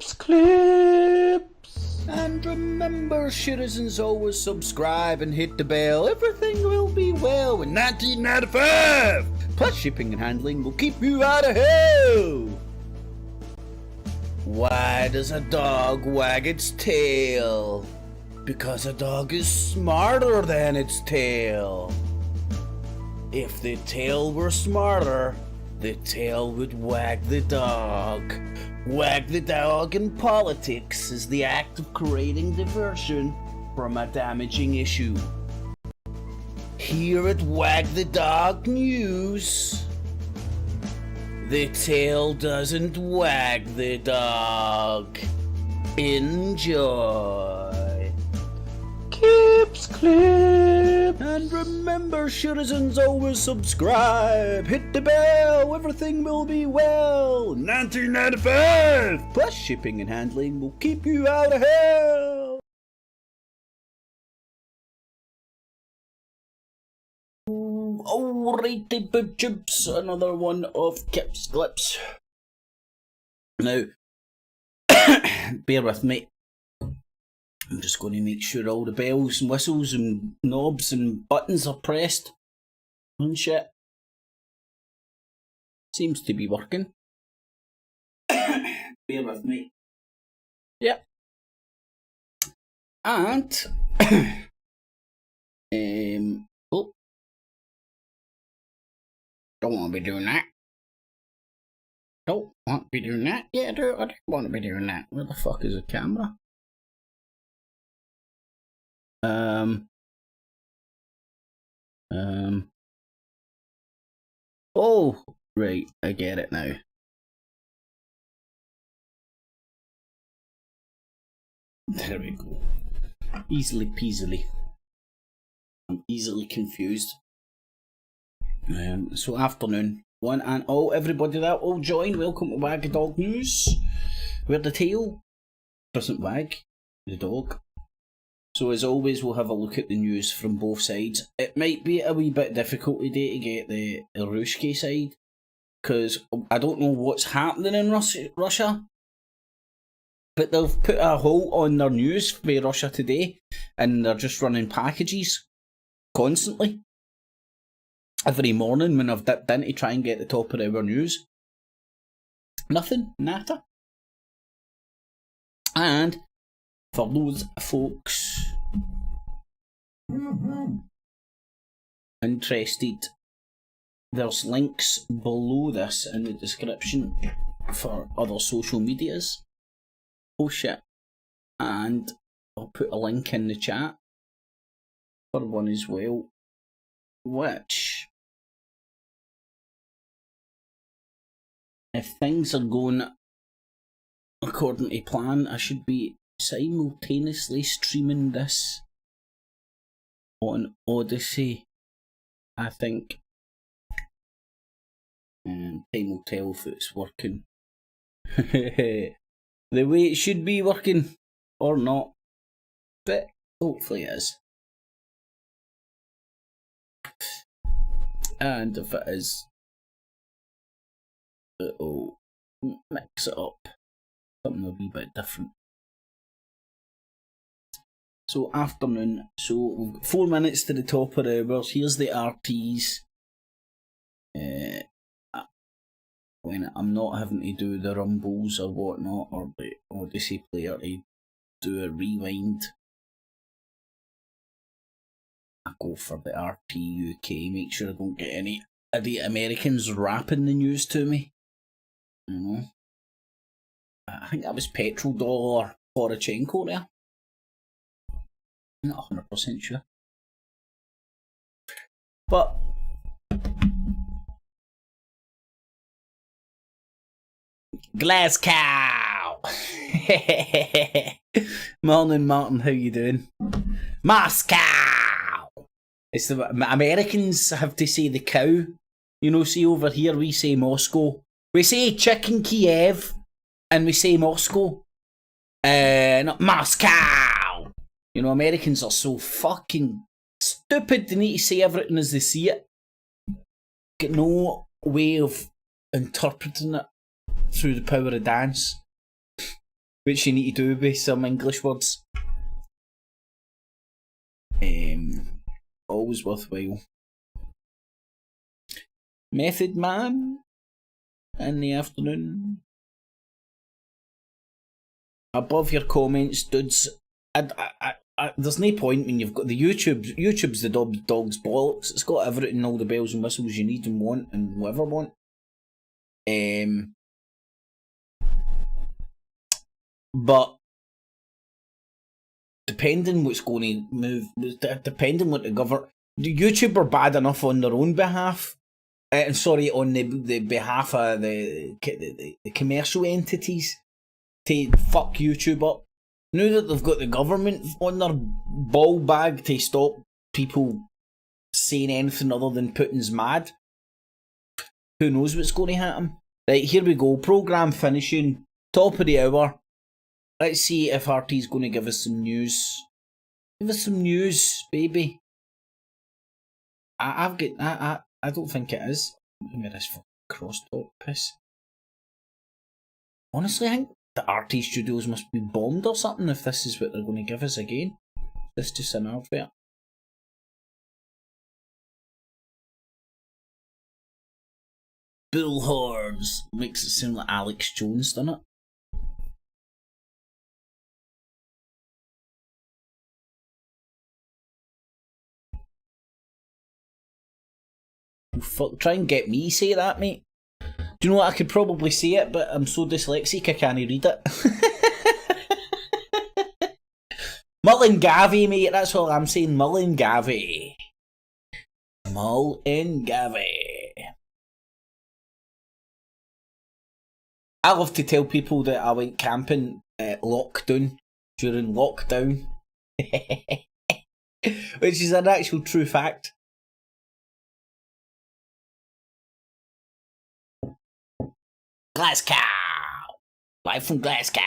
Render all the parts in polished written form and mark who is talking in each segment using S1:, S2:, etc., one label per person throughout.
S1: Clips.
S2: And remember, citizens, always subscribe and hit the bell. Everything will be well in 1995. Plus, shipping and handling will keep you out of hell. Why does a dog wag its tail? Because a dog is smarter than its tail. If the tail were smarter, the tail would wag the dog. Wag the dog in politics is the act of creating diversion from a damaging issue. Here at Wag the Dog News, the tail doesn't wag the dog. Enjoy.
S1: Clip.
S2: And remember, citizens, always subscribe. Hit the bell. Everything will be well. 1995. Plus, shipping and handling will keep you out of hell. Alrighty, boob chips. Another one of Kip's clips. Now, bear with me. I'm just going to make sure all the bells and whistles and knobs and buttons are pressed and shit. Seems to be working. Bear with me. Yep. And oh, don't want to be doing that. Don't want to be doing that. Yeah, I don't want to be doing that. Where the fuck is the camera? Oh, right, I get it now. There we go. Easily peasily. I'm easily confused. So afternoon. One and all, everybody that will join, welcome to Wag the Dog News. Where the tail doesn't wag the dog. So as always, we'll have a look at the news from both sides. It might be a wee bit difficult today to get the Ruski side, because I don't know what's happening in Russia, but they've put a halt on their news for Russia today, and they're just running packages constantly. Every morning when I've dipped in to try and get the top of our news. Nothing, nada. And for those folks interested, there's links below this in the description for other social medias. Oh shit. And I'll put a link in the chat for one as well, which, if things are going according to plan, I should be simultaneously streaming this on Odyssey, I think. And time will tell if it's working. The way it should be working, or not. But hopefully it is. And if it is, it'll mix it up. Something a wee bit different. So afternoon, so we've got 4 minutes to the top of the hours. Here's the RTs. When I'm not having to do the rumbles or whatnot, or the Odyssey player to do a rewind, I go for the RT UK. Make sure I don't get any idiot Americans rapping the news to me. You know, I think that was Petrol Dollar Poroshenko there. I'm not 100% sure. But Glasgow. Morning, Martin. How you doing? Moscow. It's the Americans have to say the cow. You know, see over here we say Moscow. We say chicken Kiev, and we say Moscow. Not Moscow. You know, Americans are so fucking stupid. They need to say everything as they see it. Get no way of interpreting it through the power of dance. which you need to do with some English words. Always worthwhile. Method Man in the afternoon. Above your comments, dudes. There's no point when you've got the YouTube's the dog's bollocks. It's got everything, all the bells and whistles you need and want and whatever want. But depending what's going to move, depending what the YouTube are bad enough on their own behalf, and sorry, on the behalf of the commercial entities to fuck YouTube up. Now that they've got the government on their ball bag to stop people saying anything other than Putin's mad, who knows what's going to happen? Right, here we go. Programme finishing. Top of the hour. Let's see if RT's going to give us some news. Give us some news, baby. I don't think it is. Give me this fucking crosstalk piss. Honestly, I think the RT studios must be bombed or something if this is what they're going to give us again. This is just an advert. Bullhorns makes it sound like Alex Jones, doesn't it? Fuck, try and get me say that, mate. Do you know what? I could probably say it, but I'm so dyslexic I can't read it. Mullingavi, mate. That's all I'm saying. Mullingavi. Mullingavi. I love to tell people that I went camping during lockdown, which is an actual true fact. Glasgow! Live from Glasgow!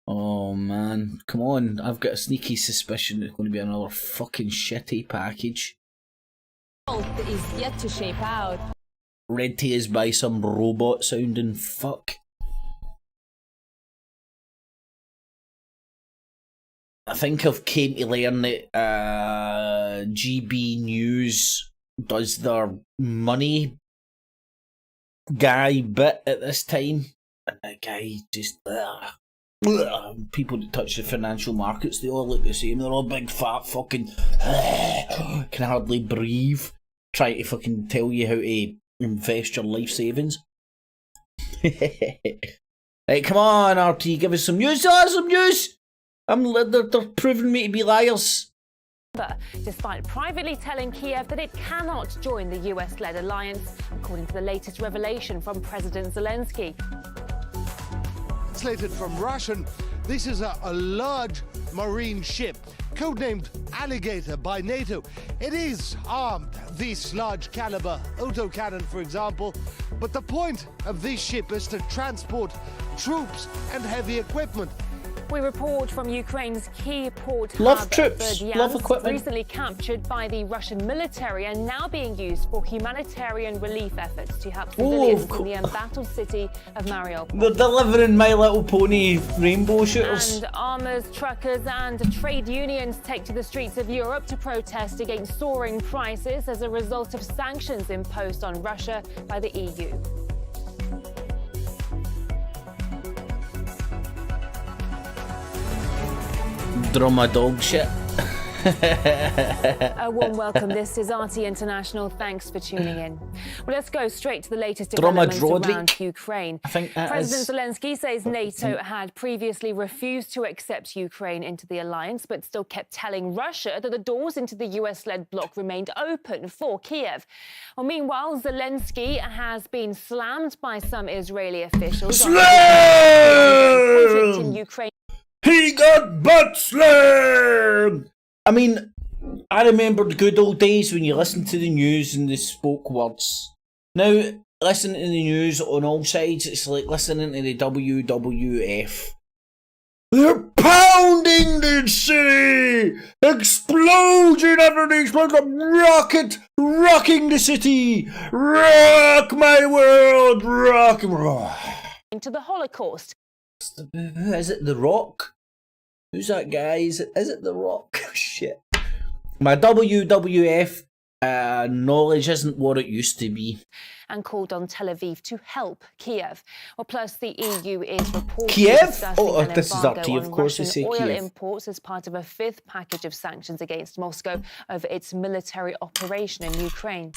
S2: Oh man, come on, I've got a sneaky suspicion it's going to be another fucking shitty package.
S3: Is yet to shape out.
S2: Read to us by some robot sounding fuck. I think I've came to learn that GB News does their money guy bit at this time. And that guy just people that touch the financial markets, they all look the same. They're all big fat fucking can hardly breathe, trying to fucking tell you how to invest your life savings. Right, come on RT, give us some news. Some news. They're proving me to be liars.
S3: Despite privately telling Kiev that it cannot join the US-led alliance, according to the latest revelation from President Zelensky.
S4: Translated from Russian, this is a large marine ship, codenamed Alligator by NATO. It is armed, this large caliber autocannon, for example, but the point of this ship is to transport troops and heavy equipment.
S3: We report from Ukraine's key port
S2: love
S3: hub,
S2: troops, love equipment.
S3: Recently captured by the Russian military and now being used for humanitarian relief efforts to help civilians in the embattled city of Mariupol.
S2: They're delivering My Little Pony rainbow shooters.
S3: And armors, truckers and trade unions take to the streets of Europe to protest against soaring prices as a result of sanctions imposed on Russia by the EU.
S2: Drama dog shit.
S3: A warm welcome. This is RT International. Thanks for tuning in. Well, let's go straight to the latest developments around Ukraine.
S2: I think
S3: President Zelensky says NATO had previously refused to accept Ukraine into the alliance, but still kept telling Russia that the doors into the US-led bloc remained open for Kiev. Well, meanwhile, Zelensky has been slammed by some Israeli officials. Conflict in Ukraine.
S2: He got butt slammed! I mean, I remember the good old days when you listened to the news and they spoke words. Now, listening to the news on all sides, it's like listening to the WWF. They're pounding the city! Explosion underneath like a rocket! Rocking the city! Rock my world! Rock!
S3: Into the Holocaust.
S2: Is it The Rock? Who's that guy? Is it The Rock? Shit. My WWF knowledge isn't what it used to be.
S3: And called on Tel Aviv to help Kiev. Well, plus the EU is reportedly
S2: Kiev?
S3: discussing
S2: Oh,
S3: an
S2: this is up to you,
S3: embargo
S2: of
S3: on
S2: course, to
S3: Russian
S2: say
S3: oil
S2: Kiev.
S3: imports as part of a fifth package of sanctions against Moscow over its military operation in Ukraine.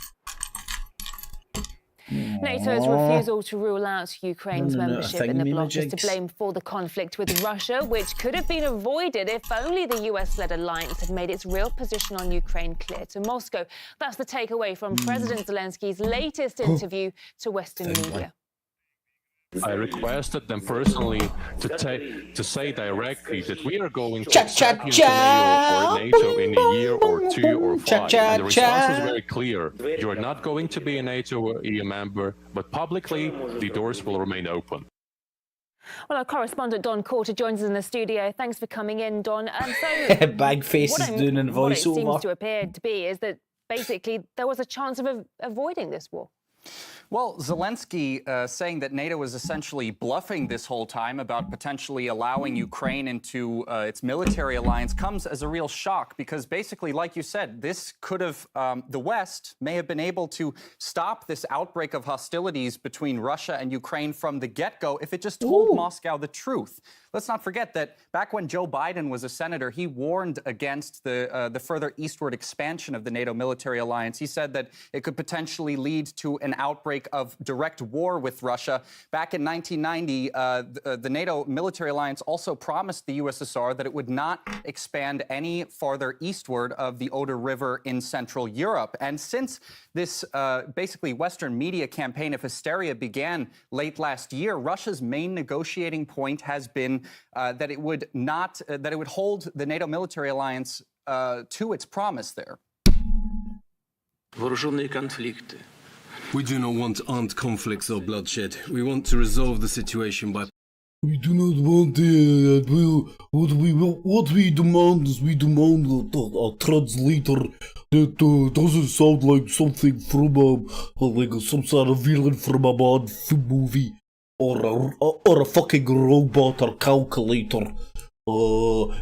S3: NATO's refusal to rule out Ukraine's membership in the bloc is to blame for the conflict with Russia, which could have been avoided if only the US-led alliance had made its real position on Ukraine clear to Moscow. That's the takeaway from President Zelensky's latest interview to Western media.
S1: I requested them personally to say directly that we are going to
S2: Cha-cha-cha.
S1: NATO in a year or 2 or 5. And the response was very clear. You are not going to be a NATO or EU member, but publicly the doors will remain open.
S3: Well, our correspondent Don Courter joins us in the studio. Thanks for coming in, Don.
S2: Bag face is doing a voiceover.
S3: What it seems to appear to be is that basically there was a chance of avoiding this war.
S5: Well, Zelensky saying that NATO is essentially bluffing this whole time about potentially allowing Ukraine into its military alliance comes as a real shock because basically, like you said, this could have, the West may have been able to stop this outbreak of hostilities between Russia and Ukraine from the get-go if it just told Moscow the truth. Let's not forget that back when Joe Biden was a senator, he warned against the further eastward expansion of the NATO military alliance. He said that it could potentially lead to an outbreak of direct war with Russia. Back in 1990, the NATO military alliance also promised the USSR that it would not expand any farther eastward of the Oder River in Central Europe. And since this basically Western media campaign of hysteria began late last year, Russia's main negotiating point has been that it would not, that it would hold the NATO military alliance to its promise there.
S6: Вооруженные конфликты.
S7: We do not want armed conflicts or bloodshed. We want to resolve the situation by...
S8: We do not want what we demand is we demand a translator that doesn't sound like something from like some sort of villain from a bad movie or a fucking robot or calculator.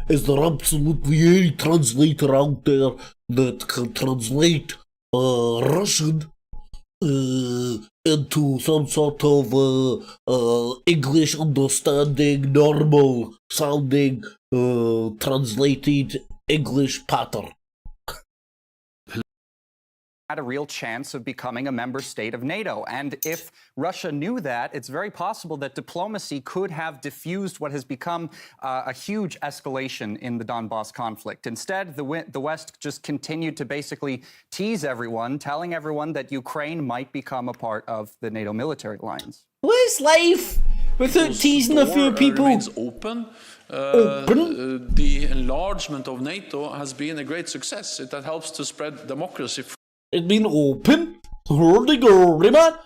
S8: Is there absolutely any translator out there that can translate Russian into some sort of English understanding, normal sounding, translated English pattern?
S5: Had a real chance of becoming a member state of NATO. And if Russia knew that, it's very possible that diplomacy could have diffused what has become a huge escalation in the Donbass conflict. Instead, the West just continued to basically tease everyone, telling everyone that Ukraine might become a part of the NATO military alliance.
S2: What's life without teasing a few people?
S6: Remains open. The enlargement of NATO has been a great success. That helps to spread democracy.
S8: It's been open. Hurdy man.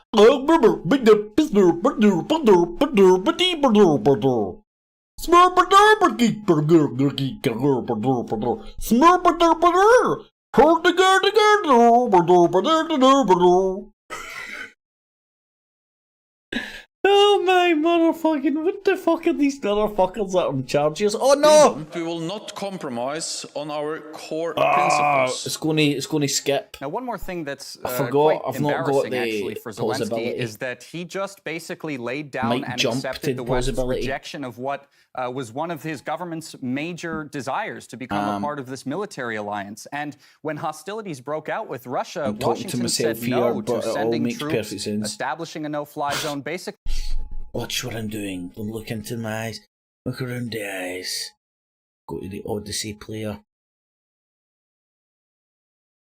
S2: Oh my motherfucking, what the fuck are these motherfuckers that on charges? Oh no!
S6: We will not compromise on our core principles.
S2: It's gonna skip.
S5: Now, one more thing that's
S2: forgot,
S5: quite
S2: I've not got
S5: embarrassing,
S2: the
S5: actually, for Zelensky
S2: plausibility.
S5: is that he just basically laid down
S2: Might
S5: and
S2: jump
S5: accepted
S2: to
S5: the West's
S2: plausibility.
S5: rejection of what was one of his government's major desires to become a part of this military alliance. And when hostilities broke out with Russia,
S2: I'm talking to
S5: Washington said
S2: myself here,
S5: no
S2: but
S5: to
S2: it all
S5: sending
S2: makes
S5: troops,
S2: perfect sense.
S5: establishing a no-fly zone, basically.
S2: Watch what I'm doing. Don't look into my eyes. Look around the eyes. Go to the Odyssey player.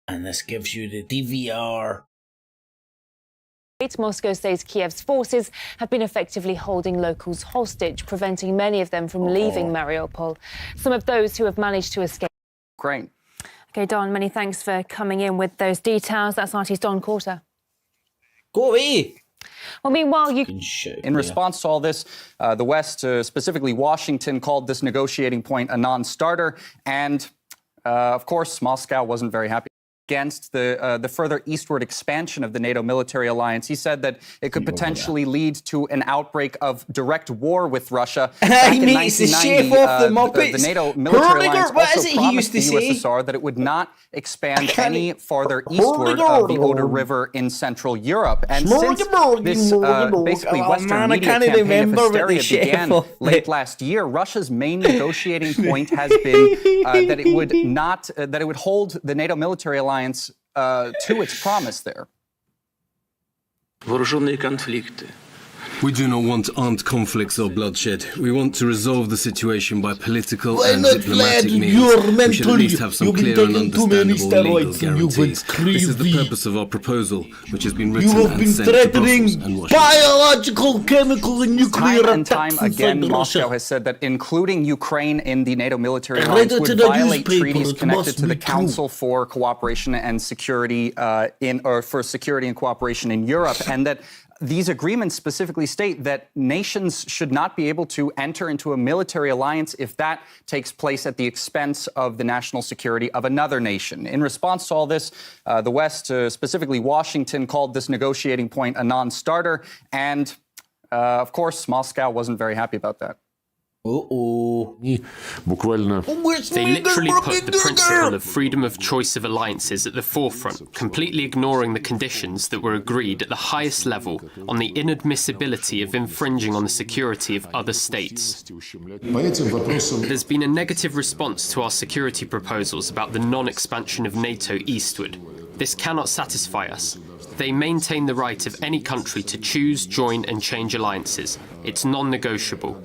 S2: And this gives you the DVR.
S3: Moscow says Kiev's forces have been effectively holding locals hostage, preventing many of them from leaving Mariupol. Some of those who have managed to escape.
S5: Great.
S3: OK, Don, many thanks for coming in with those details. That's artist Don Courter.
S2: Go away!
S3: Well, meanwhile,
S5: in response to all this, the West, specifically Washington, called this negotiating point a non-starter. And, of course, Moscow wasn't very happy against the further eastward expansion of the NATO military alliance. He said that it could potentially lead to an outbreak of direct war with Russia.
S2: He makes the chef off the Muppets.
S5: The NATO military alliance also
S2: he
S5: promised
S2: used to
S5: the
S2: say?
S5: USSR that it would not expand any farther eastward of the Oder River in Central Europe. And since this basically Western media campaign of hysteria began late last year, Russia's main negotiating point has been that it would hold the NATO military alliance to its promise there.
S7: We do not want armed conflicts or bloodshed. We want to resolve the situation by political and diplomatic means. We should at least have some clear and understandable legal guarantees. This is the purpose of our proposal, which has been written and sent to Brussels and Washington.
S2: Biological, chemical, and nuclear
S5: Time and time again, Moscow has said that including Ukraine in the NATO military alliance would violate treaties connected to the Council for Cooperation and Security for Security and Cooperation in Europe, and that these agreements specifically state that nations should not be able to enter into a military alliance if that takes place at the expense of the national security of another nation. In response to all this, the West, specifically Washington, called this negotiating point a non-starter. And, of course, Moscow wasn't very happy about that.
S9: They literally put the principle of freedom of choice of alliances at the forefront, completely ignoring the conditions that were agreed at the highest level on the inadmissibility of infringing on the security of other states. There's been a negative response to our security proposals about the non-expansion of NATO eastward. This cannot satisfy us. They maintain the right of any country to choose, join and change alliances. It's non-negotiable.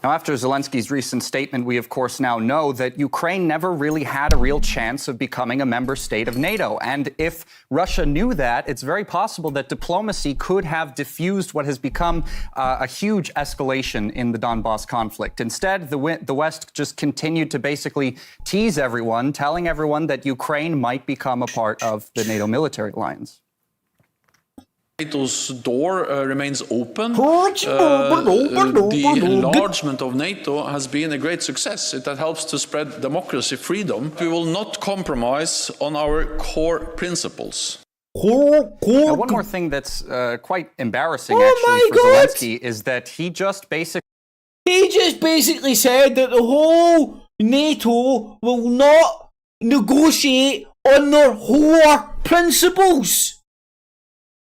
S5: Now, after Zelensky's recent statement, we of course now know that Ukraine never really had a real chance of becoming a member state of NATO. And if Russia knew that, it's very possible that diplomacy could have diffused what has become a huge escalation in the Donbass conflict. Instead, the West just continued to basically tease everyone, telling everyone that Ukraine might become a part of the NATO military alliance.
S6: NATO's door remains open. The enlargement of NATO has been a great success. It helps to spread democracy, freedom. We will not compromise on our core principles.
S5: Now, one more thing that's quite embarrassing, actually, for Zelensky is that he just basically said that the whole NATO will not negotiate on their core principles.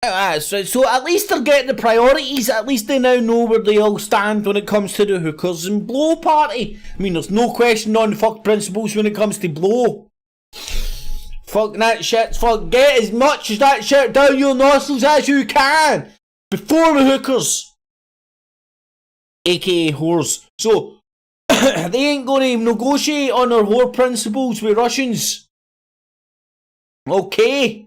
S5: So at least they're getting the priorities. At least they now know where they all stand when it comes to the hookers and blow party. I mean, there's no question on fuck principles when it comes to blow. Fuck that shit. Fuck, get as much of that shit down your nostrils as you can before the hookers, aka whores. So they ain't going to negotiate on their whore principles with Russians. Okay.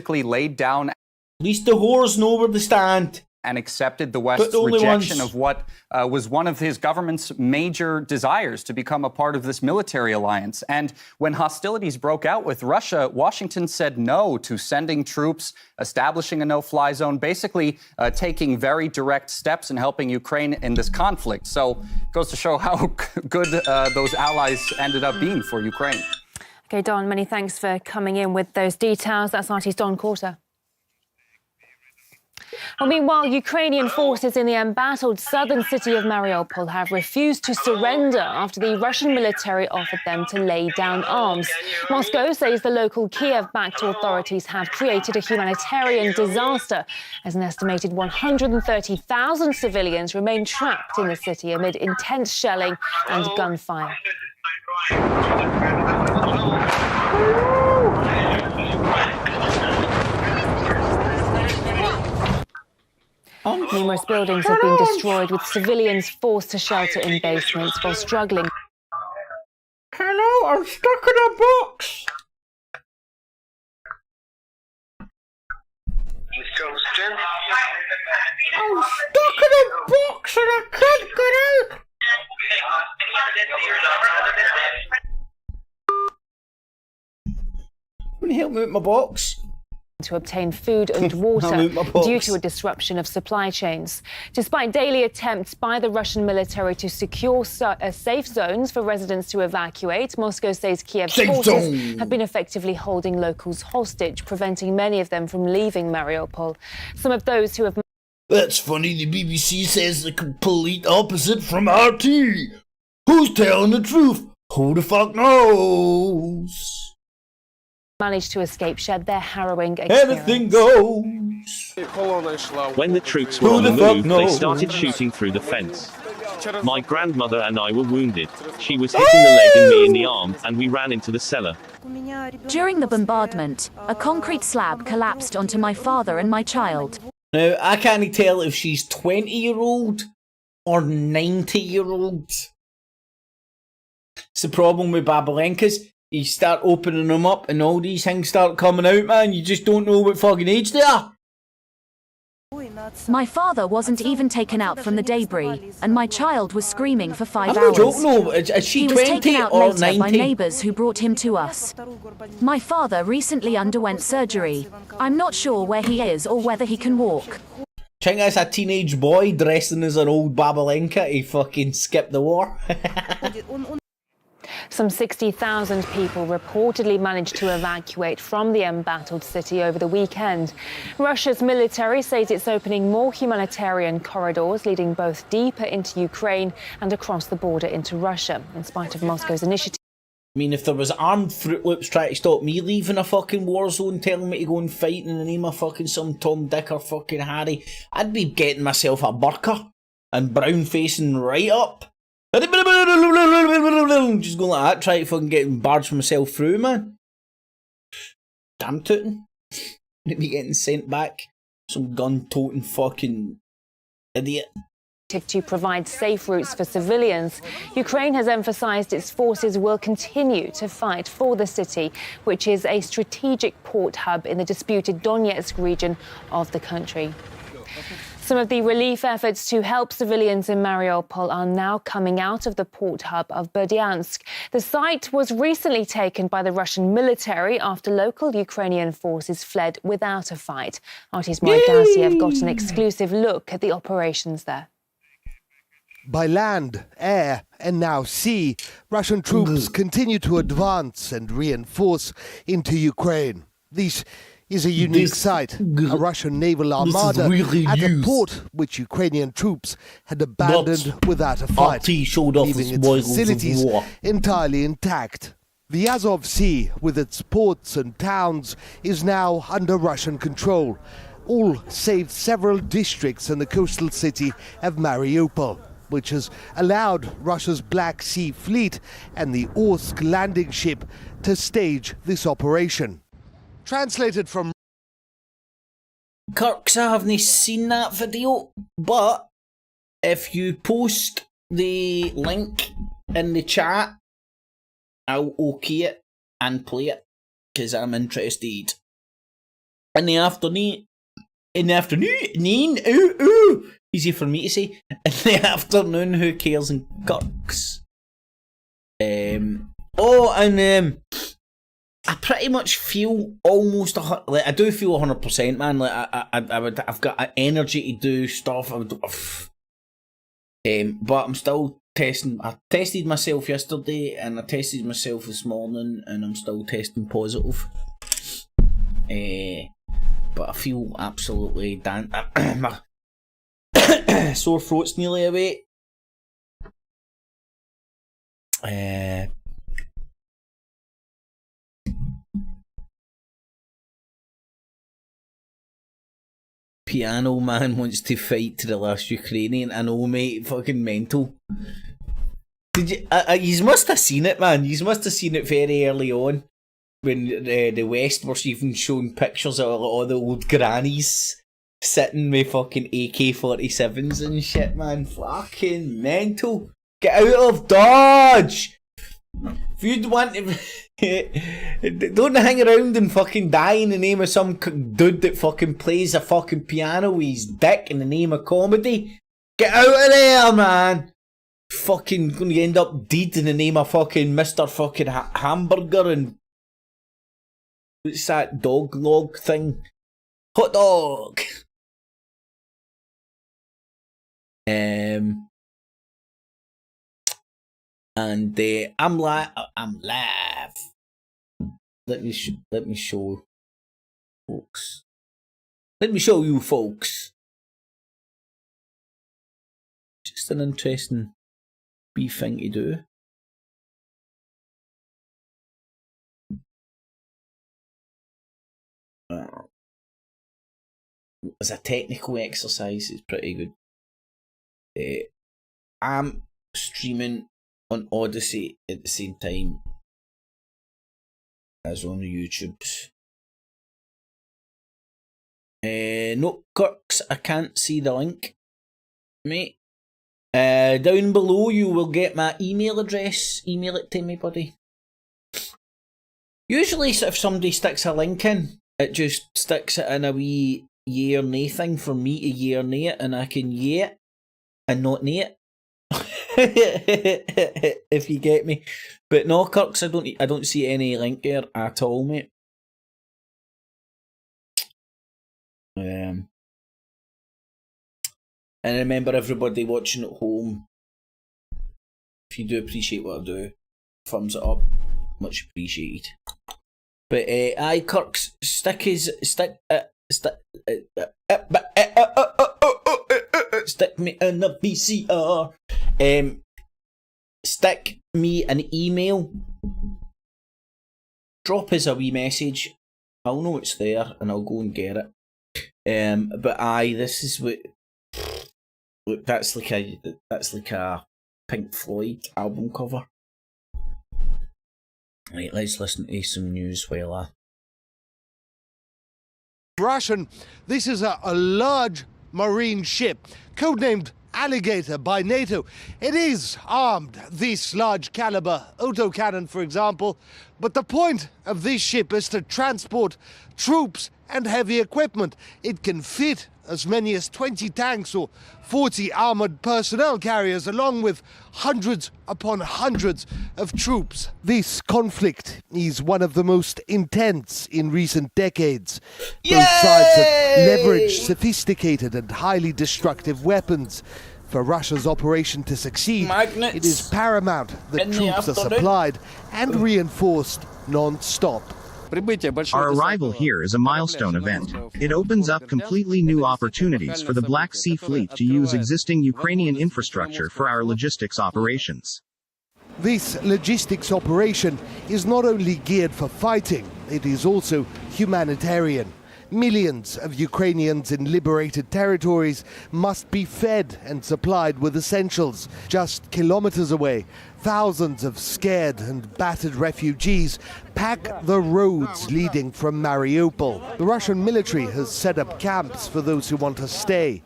S5: Laid down. At least the whores know where they stand. And accepted the West's rejection of what was one of his government's major desires, to become a part of this military alliance. And when hostilities broke out with Russia, Washington said no to sending troops, establishing a no-fly zone, basically taking very direct steps in helping Ukraine in this conflict. So it goes to show how good those allies ended up being for Ukraine.
S3: OK, Don, many thanks for coming in with those details. That's RT's Don Quarter. Well, meanwhile, Ukrainian forces in the embattled southern city of Mariupol have refused to surrender after the Russian military offered them to lay down arms. Moscow says the local Kiev-backed authorities have created a humanitarian disaster as an estimated 130,000 civilians remain trapped in the city amid intense shelling and gunfire. Numerous buildings have been destroyed, with civilians forced to shelter in basements while struggling.
S2: Hello, I'm stuck in a box. I'm stuck in a box and I can't get out. Can you help me with my box?
S3: to obtain food and water due to a disruption of supply chains. Despite daily attempts by the Russian military to secure safe zones for residents to evacuate, Moscow says Kiev's forces have been effectively holding locals hostage, preventing many of them from leaving Mariupol. Some of those who have...
S8: That's funny, the BBC says the complete opposite from RT. Who's telling the truth? Who the fuck knows?
S3: managed to escape shared their harrowing experience.
S8: Anything goes.
S10: When the troops were on the move, they started shooting through the fence. My grandmother and I were wounded. She was hitting the leg and me in the arm, and we ran into the cellar.
S11: During the bombardment, a concrete slab collapsed onto my father and my child.
S2: Now, I can't tell if she's 20-year-old or 90-year-old. It's the problem with Babalenkas. You start opening them up and all these things start coming out, man. You just don't know what fucking age they are.
S11: My father wasn't even taken out from the debris, and my child was screaming for 5 hours.
S2: I don't know. Is she 20 or 90?
S11: He was taken out later by neighbours who brought him to us. My father recently underwent surgery. I'm not sure where he is or whether he can walk.
S2: Think that's a teenage boy dressing as an old Babalenka. He fucking skipped the war.
S3: Some 60,000 people reportedly managed to evacuate from the embattled city over the weekend. Russia's military says it's opening more humanitarian corridors leading both deeper into Ukraine and across the border into Russia, in spite of Moscow's initiative.
S2: I mean, if there was armed Fruit Loops trying to stop me leaving a fucking war zone, telling me to go and fight in the name of fucking some Tom, Dick or fucking Harry, I'd be getting myself a burqa and brown facing right up. Just going like that, try to fucking get barged myself through, man. Damn tootin'. I'd be getting sent back. Some gun-toting fucking idiot.
S3: To provide safe routes for civilians, Ukraine has emphasised its forces will continue to fight for the city, which is a strategic port hub in the disputed Donetsk region of the country. Some of the relief efforts to help civilians in Mariupol are now coming out of the port hub of Berdyansk. The site was recently taken by the Russian military after local Ukrainian forces fled without a fight. RT's Mike Gassiev got an exclusive look at the operations there.
S4: By land, air, and now sea, Russian troops continue to advance and reinforce into Ukraine. This is a unique sight, a Russian naval armada at a port which Ukrainian troops had abandoned without a fight, leaving its facilities entirely intact. The Azov Sea, with its ports and towns, is now under Russian control, all save several districts in the coastal city of Mariupol, which has allowed Russia's Black Sea Fleet and the Orsk landing ship to stage this operation. Translated from
S2: Kirks, I haven't seen that video, but if you post the link in the chat, I'll OK it and play it, because I'm interested. In the afternoon, easy for me to say, in the afternoon, who cares, and Kirks. I pretty much feel almost like I do feel 100%, man. Like I've got energy to do stuff. But I'm still testing. I tested myself yesterday, and I tested myself this morning, and I'm still testing positive. But I feel absolutely my sore throat's nearly away. Piano man wants to fight to the last Ukrainian. I know, mate. Fucking mental. Did you? You must have seen it, man. You must have seen it very early on when the West were even showing pictures of all the old grannies sitting with fucking AK-47s and shit, man. Fucking mental. Get out of Dodge. If you'd want to. Don't hang around and fucking die in the name of some dude that fucking plays a fucking piano with his dick in the name of comedy. Get out of there, man. Fucking gonna end up dead in the name of fucking Mr. fucking Hamburger and what's that dog log thing? Hot dog. And I'm live. Let me show folks. Let me show you folks. Just an interesting wee thing to do. As a technical exercise, it's pretty good. I'm streaming on Odyssey at the same time as on YouTube. No, Kirks, I can't see the link, mate. Down below you will get my email address. Email it to me, buddy. Usually if somebody sticks a link in, it just sticks it in a wee yea or nay thing for me to yea or nay it, and I can yea it and not nay it. If you get me. But no, Kirks, I don't see any link there at all, mate. And remember, everybody watching at home, if you do appreciate what I do, thumbs it up, much appreciated. But aye, Kirks, stick me in a VCR. Stick me an email. Drop us a wee message. I'll know it's there and I'll go and get it. But aye, this is what. Look, that's like a Pink Floyd album cover. Right, let's listen to some news while
S4: Russian. This is a large marine ship, codenamed Alligator by NATO. It is armed, this large caliber autocannon, for example, but the point of this ship is to transport troops and heavy equipment. It can fit as many as 20 tanks or 40 armored personnel carriers, along with hundreds upon hundreds of troops. This conflict is one of the most intense in recent decades. Both sides have leveraged sophisticated and highly destructive weapons. For Russia's operation to succeed, it is paramount that troops are supplied and reinforced non-stop.
S12: Our arrival here is a milestone event. It opens up completely new opportunities for the Black Sea Fleet to use existing Ukrainian infrastructure for our logistics operations.
S4: This logistics operation is not only geared for fighting, it is also humanitarian. Millions of Ukrainians in liberated territories must be fed and supplied with essentials. Just kilometers away, thousands of scared and battered refugees pack the roads leading from Mariupol. The Russian military has set up camps for those who want to stay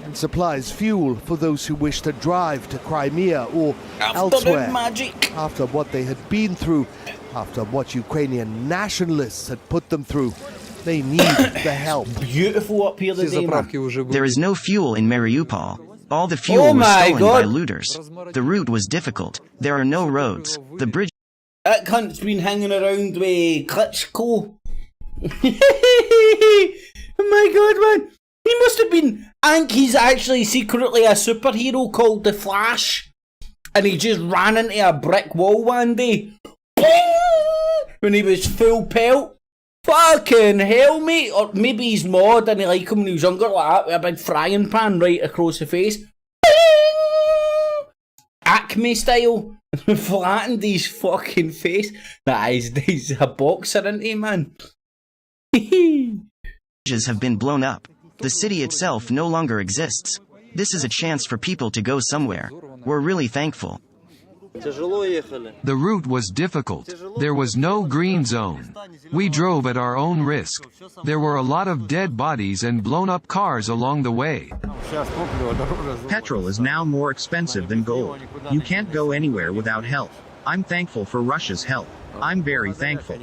S4: and supplies fuel for those who wish to drive to Crimea or elsewhere. After what they had been through, after what Ukrainian nationalists had put them through, they need the help.
S2: Beautiful up here today, man.
S12: There is no fuel in Mariupol. All the fuel was stolen by looters. The route was difficult. There are no roads. The bridge...
S2: That cunt's been hanging around with Klitschko. Oh my god, man. He must have been... I think he's actually secretly a superhero called the Flash. And he just ran into a brick wall one day. When he was full pelt. Fucking hell, mate. Or maybe he's mod and he like him when he was younger, like that, with a big frying pan right across the face. Acme style. Flattened his fucking face. Nah, he's a boxer, isn't he, man?
S12: Bridges have been blown up. The city itself no longer exists. This is a chance for people to go somewhere. We're really thankful.
S13: The route was difficult. There was no green zone. We drove at our own risk. There were a lot of dead bodies and blown-up cars along the way.
S12: Petrol is now more expensive than gold. You can't go anywhere without help. I'm thankful for Russia's help. I'm very thankful.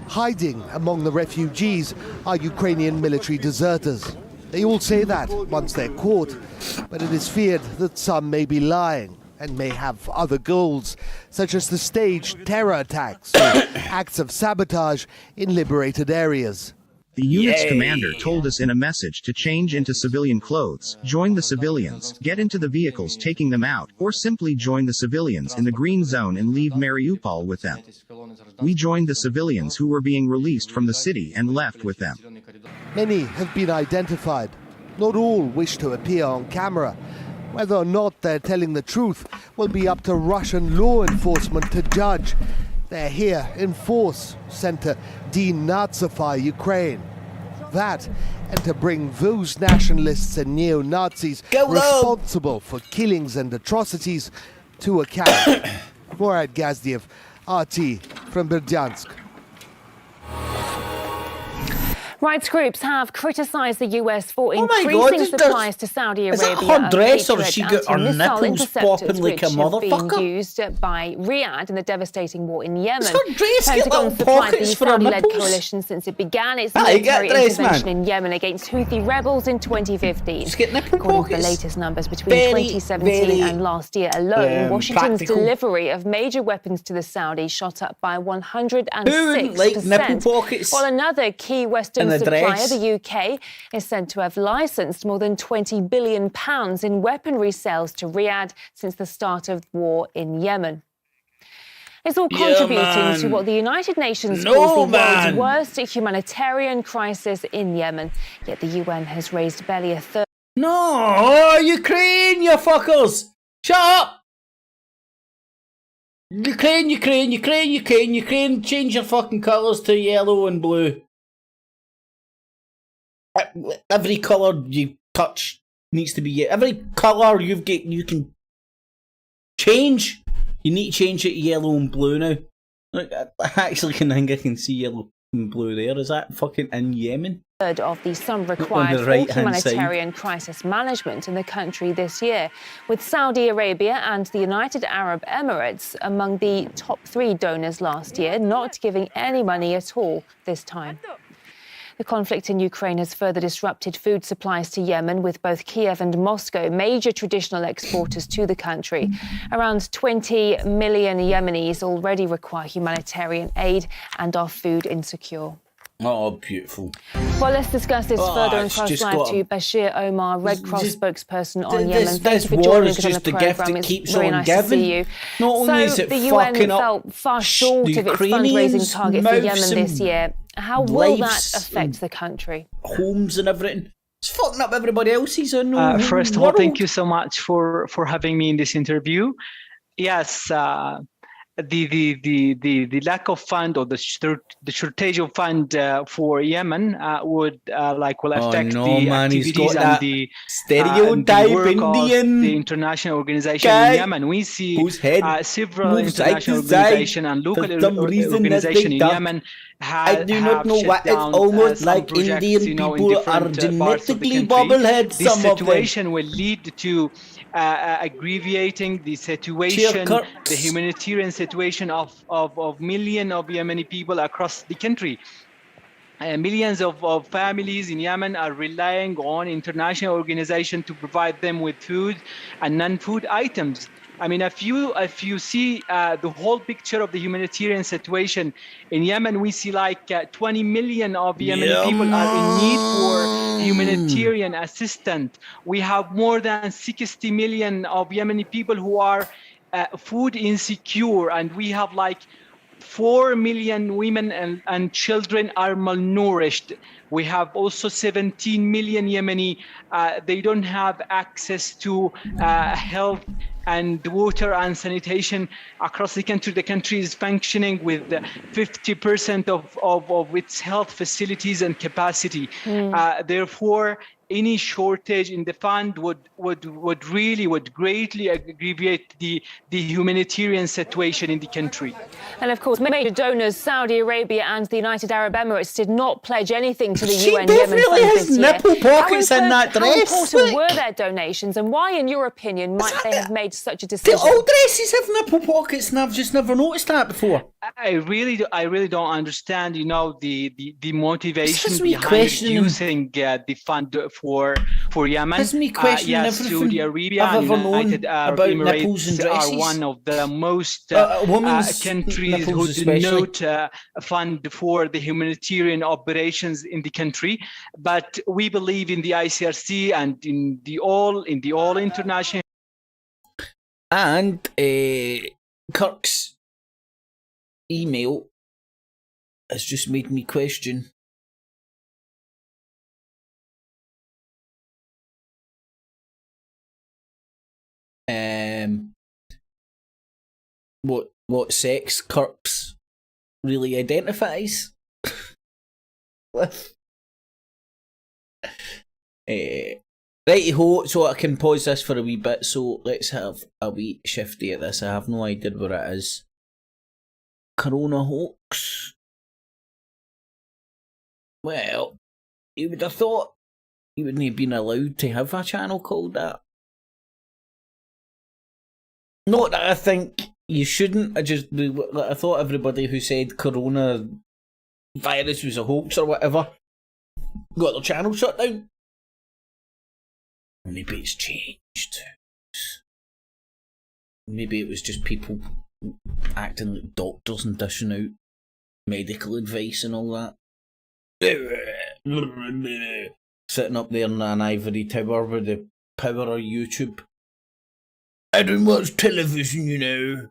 S4: Hiding among the refugees are Ukrainian military deserters. They all say that once they're caught, but it is feared that some may be lying. and may have other goals, such as to stage terror attacks or acts of sabotage in liberated areas.
S12: The unit's commander told us in a message to change into civilian clothes, join the civilians, get into the vehicles taking them out, or simply join the civilians in the green zone and leave Mariupol with them. We joined the civilians who were being released from the city and left with them.
S4: Many have been identified. Not all wish to appear on camera. Whether or not they're telling the truth will be up to Russian law enforcement to judge. They're here in force, sent to denazify Ukraine. That, and to bring those nationalists and neo-Nazis responsible for killings and atrocities to account. Morad Gazdiev, RT from Berdyansk.
S3: Rights groups have criticised the US for increasing supplies to Saudi Arabia.
S2: Is that her dress or has she got her nipples popping like a motherfucker?
S3: Been used by Riyadh in the devastating war in Yemen.
S2: Is her dress got little pockets for her
S3: Saudi-led
S2: nipples?
S3: coalition since it began its military intervention in Yemen against Houthi rebels in 2015. According to the latest numbers, between 2017 and last year alone, Washington's delivery of major weapons to the Saudis shot up by 106%, while another key Western supplier, the UK, is said to have licensed more than £20 billion in weaponry sales to Riyadh since the start of the war in Yemen. It's all contributing to what the United Nations calls the world's worst humanitarian crisis in Yemen. Yet the UN has raised barely a third.
S2: No, Ukraine, you fuckers! Shut up! Ukraine, change your fucking colours to yellow and blue. Every colour you touch needs to be... Every colour you can change. You need to change it to yellow and blue now. Look, I actually think I can see yellow and blue there. Is that fucking in Yemen?
S3: Third of the sum required for humanitarian crisis management in the country this year, with Saudi Arabia and the United Arab Emirates among the top 3 donors last year, not giving any money at all this time. The conflict in Ukraine has further disrupted food supplies to Yemen, with both Kiev and Moscow major traditional exporters to the country. Around 20 million Yemenis already require humanitarian aid and are food insecure.
S2: Oh, beautiful.
S3: Well, let's discuss this further and cross live to Bashir Omar, Red Cross spokesperson on Yemen. Thank you for joining us on the programme. It's very nice to see you.
S2: Not only is it
S3: the UN fell far short of its fundraising target for Yemen this year. How will that affect the country?
S2: Homes and everything. It's fucking up everybody else's.
S14: First of all, thank you so much for having me in this interview. Yes, the lack of fund or the shortage of fund for Yemen will affect the activities and the stereotype work Indian of the international organization in Yemen. We see several international organizations and local organizations in Yemen
S2: I do not know what it's almost like Indian people are genetically bobbleheads.
S14: This situation will lead to aggravating the situation, the humanitarian situation of millions of Yemeni people across the country. Millions of families in Yemen are relying on international organizations to provide them with food and non-food items. I mean, if you see the whole picture of the humanitarian situation in Yemen, we see like 20 million of Yemeni people are in need for humanitarian assistance. We have more than 60 million of Yemeni people who are food insecure, and we have like 4 million women and children are malnourished. We have also 17 million Yemeni, they don't have access to health and water and sanitation across the country. The country is functioning with 50% of its health facilities and capacity. Therefore, any shortage in the fund would greatly aggravate the humanitarian situation in the country.
S3: And of course, major donors Saudi Arabia and the United Arab Emirates did not pledge anything to the UN Yemen fund this year.
S2: Nipple pockets in that dress.
S3: How important were their donations, and why, in your opinion, might they have made such a decision?
S2: The old dresses have nipple pockets, and I've just never noticed that before.
S14: I really don't understand, the motivation behind using the fund for Yemen.
S2: Isn't he questioning
S14: Yes,
S2: everything
S14: Saudi Arabia
S2: I've
S14: and
S2: ever known
S14: United Arab
S2: about nipples and
S14: Emirates are
S2: dresses?
S14: one of the most
S2: women's
S14: countries who
S2: nipples
S14: do
S2: especially.
S14: not fund for the humanitarian operations in the country. But we believe in the ICRC and in the all international.
S2: And Kirk's email has just made me question what sex Kirk's really identifies with. Righty-ho, so I can pause this for a wee bit, so let's have a wee shifty at this. I have no idea what it is. Corona hoax. Well, you would have thought you wouldn't have been allowed to have a channel called that. Not that I think you shouldn't, I thought everybody who said corona virus was a hoax or whatever got their channel shut down. Maybe it's changed. Maybe it was just people acting like doctors and dishing out medical advice and all that. Sitting up there in an ivory tower with the power of YouTube. I don't watch television, you know.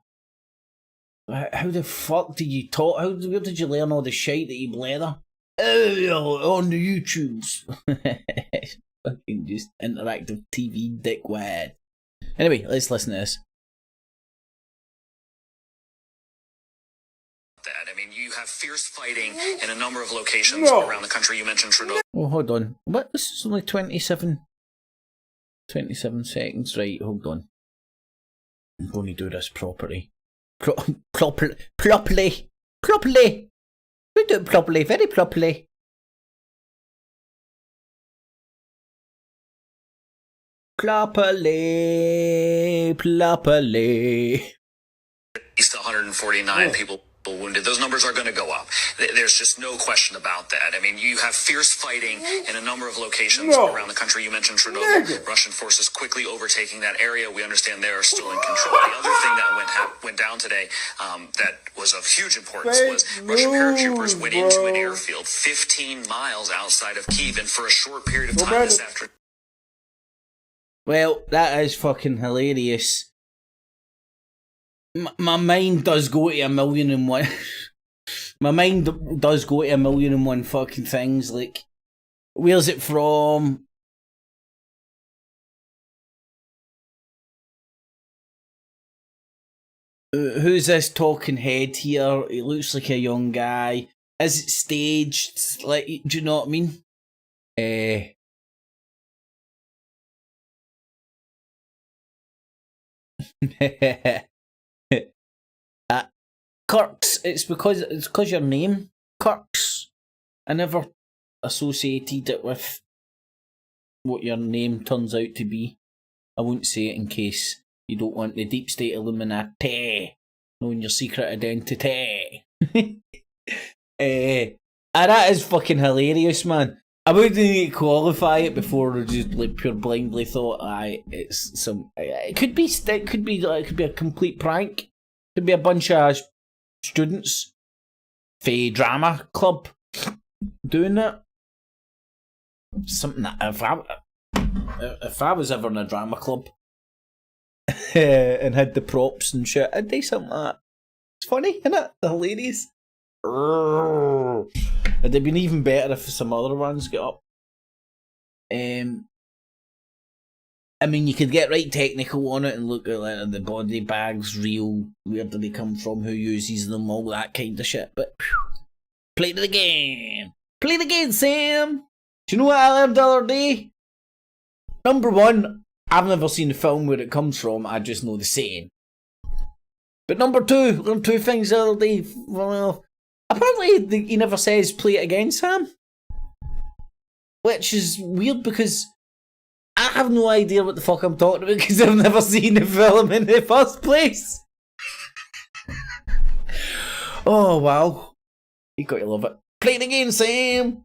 S2: How the fuck did you talk? Where did you learn all the shite that you blather? Oh, on the YouTubes. Fucking just interactive TV dickwad. Anyway, let's listen to this.
S15: I mean, you have fierce fighting in a number of locations around the country. You mentioned Chernobyl.
S2: Oh, hold on. What? This is only 27 seconds. Right, hold on. I'm going to do this properly. Properly. We do it properly, very properly. Properly.
S15: At least 149 people wounded. Those numbers are going to go up. There's just no question about that. I mean, you have fierce fighting in a number of locations around the country. You mentioned Chernobyl. Russian forces quickly overtaking that area. We understand they are still in control. The other thing that went down today that was of huge importance was Russian paratroopers went into an airfield 15 miles outside of Kyiv, and for a short period of time this afternoon.
S2: Well, that is fucking hilarious. My mind does go to a million and one. My mind does go to a million and one fucking things. Like, where's it from? Who's this talking head here? He looks like a young guy. Is it staged? Like, do you know what I mean? Kirk's, it's because your name, Kirk's. I never associated it with what your name turns out to be. I won't say it in case you don't want the deep state Illuminati knowing your secret identity. That is fucking hilarious, man. I wouldn't need to qualify it before I just like pure blindly thought, it's some. It could be a complete prank. It could be a bunch of students, for drama club, doing that. Something that if I was ever in a drama club and had the props and shit, I'd do something like that. It's funny, isn't it? Hilarious. It'd have been even better if some other ones get up. I mean, you could get right technical on it and look at like, the body bags real, where do they come from, who uses them, all that kind of shit. But play the game. Play the game, Sam. Do you know what I learned the other day? Number one, I've never seen the film where it comes from. I just know the saying. But number two, learned two things the other day. Well, apparently he never says play it again, Sam. Which is weird because I have no idea what the fuck I'm talking about because I've never seen the film in the first place. Oh, wow. You gotta love it. Play the game, Sam!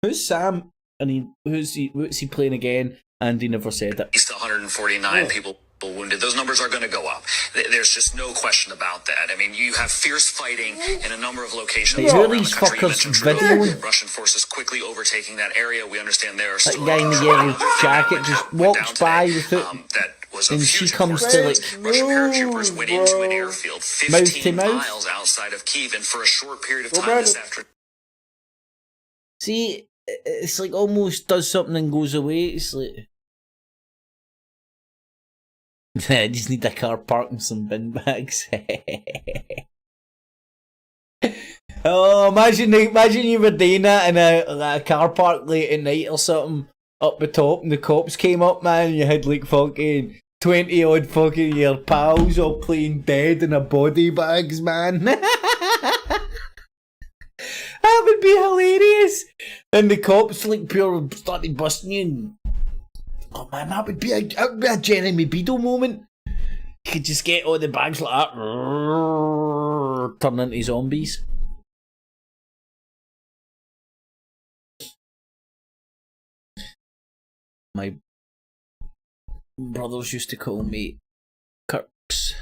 S2: Who's Sam? and what's he playing again? And he never said it.
S15: At least 149 people wounded. Those numbers are going to go up. There's just no question about that. I mean, you have fierce fighting in a number of locations
S2: Hey, who are
S15: around
S2: these
S15: the country. You
S2: fuckers
S15: mentioned
S2: videoing?
S15: Russian forces quickly overtaking that area. We understand there are
S2: That
S15: still
S2: guy in the yellow jacket just walks by with it,
S15: that was
S2: and
S15: of
S2: she
S15: huge
S2: comes
S15: importance.
S2: to like
S15: Russian paratroopers went into an airfield
S2: mouth to
S15: 15
S2: mouth.
S15: miles outside of Kyiv, and for a short period of time this afternoon.
S2: See, it's like almost does something and goes away. It's like I just need a car park and some bin bags. Oh, imagine you were doing that in a car park late at night or something up the top, and the cops came up, man, and you had like fucking 20 odd fucking your pals all playing dead in a body bags, man. That would be hilarious. And the cops like pure started busting you. And, oh man, that would be a Jeremy Beadle moment. You could just get all the bags like that, turn into zombies. My brothers used to call me Kirks.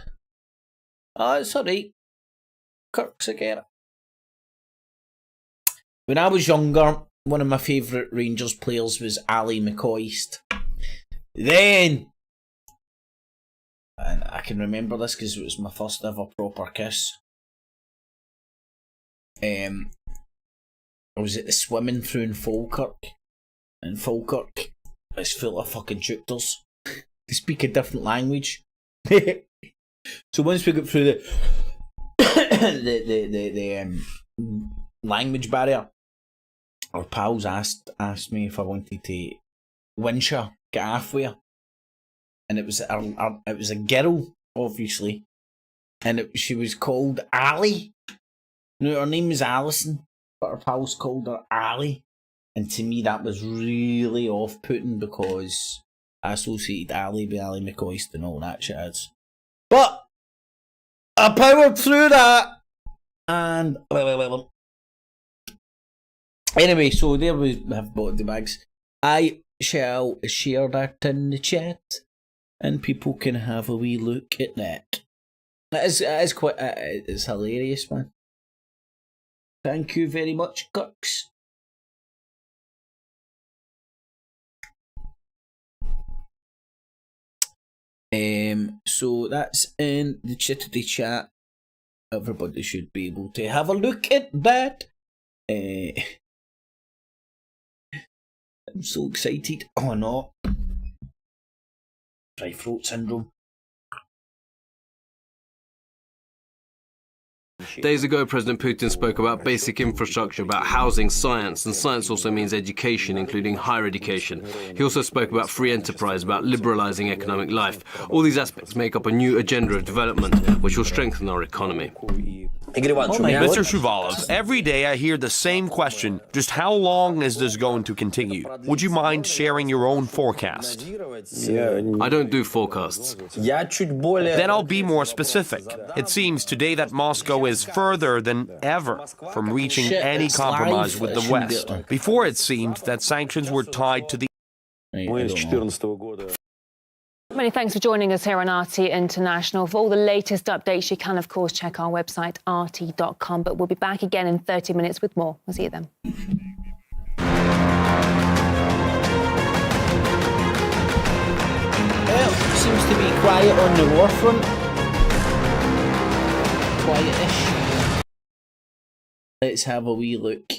S2: Oh, it's alright. Kirks again. When I was younger, one of my favourite Rangers players was Ali McCoist. Then, and I can remember this because it was my first ever proper kiss. I was at the swimming through in Falkirk. And Falkirk is full of fucking shooters. They speak a different language. So once we got through the language barrier, our pals asked me if I wanted to winch her, get halfway, and it was a girl, obviously, and she was called Ali. No, her name was Alison, but her pals called her Ali, and to me that was really off-putting because I associated Ali with Ali McCoist and all that shit. But I powered through that, and anyway, so there we have body bags. I shall share that in the chat, and people can have a wee look at that. It is quite, it's hilarious, man. Thank you very much, Kirks. So that's in the chittity chat. Everybody should be able to have a look at that. I'm so excited. Oh no. Dry throat syndrome.
S7: Days ago, President Putin spoke about basic infrastructure, about housing, science, and science also means education, including higher education. He also spoke about free enterprise, about liberalizing economic life. All these aspects make up a new agenda of development, which will strengthen our economy.
S16: Mr. Shuvalov, every day I hear the same question. Just how long is this going to continue? Would you mind sharing your own forecast?
S7: I don't do forecasts.
S16: Then I'll be more specific. It seems today that Moscow is further than ever from reaching any compromise with the West. Before it seemed that sanctions were tied to the...
S3: Many thanks for joining us here on RT International. For all the latest updates, you can, of course, check our website, rt.com. But we'll be back again in 30 minutes with more. We'll see you then.
S2: Well, seems to be quiet on the war front. Quiet-ish. Let's have a wee look.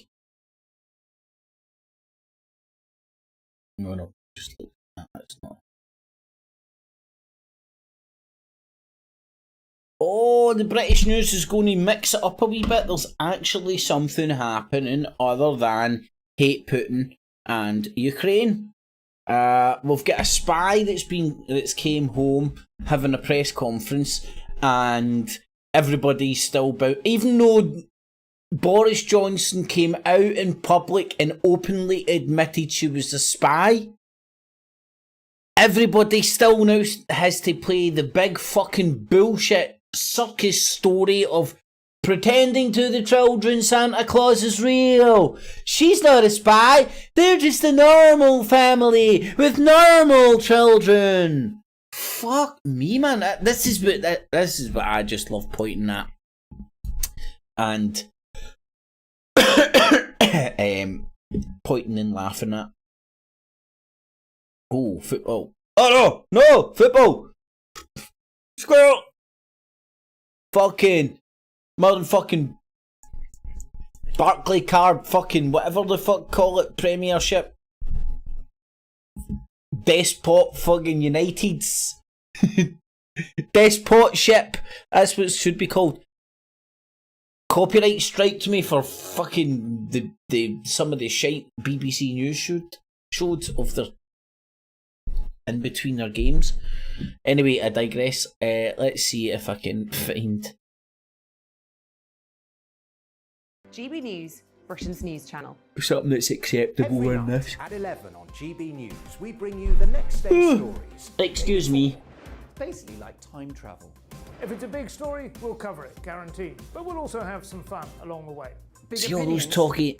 S2: No, just look. That's not. Oh, the British news is going to mix it up a wee bit. There's actually something happening other than hate Putin and Ukraine. We've got a spy that's came home having a press conference, and everybody's still about. Even though Boris Johnson came out in public and openly admitted she was a spy, everybody still now has to play the big fucking bullshit circus story of pretending to the children Santa Claus is real. She's not a spy. They're just a normal family with normal children. Fuck me, man. This is what I just love pointing at. And pointing and laughing at. Oh, football. Oh no, football. Squirrel. Fucking motherfucking Barclay card, fucking whatever the fuck call it, Premiership. Despot fucking United's. Despot ship. That's what it should be called. Copyright strike to me for fucking the some of the shite BBC News showed of their in between their games. Anyway, I digress. Let's see if I can find
S17: GB News, Britain's news channel.
S2: something that's acceptable in this.
S18: At 11 on GB News, we bring you the next day stories.
S2: Excuse me.
S18: Basically like time travel.
S19: If it's a big story, we'll cover it, guaranteed. But we'll also have some fun along the way.
S2: See all those talking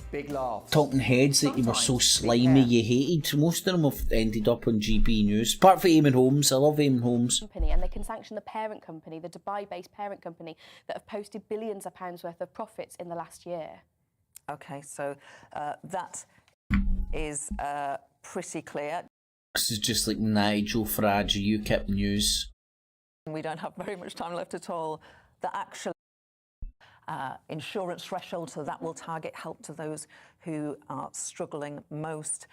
S2: heads that you were so slimy you hated? Most of them have ended up on GB News. Apart from Eamon Holmes, I love Eamon Holmes.
S20: And they can sanction the parent company, the Dubai-based parent company, that have posted billions of pounds worth of profits in the last year.
S21: Okay, so that is pretty clear.
S2: This is just like Nigel Farage, UKIP News.
S21: We don't have very much time left at all. The actual insurance threshold, so that will target help to those who are struggling most.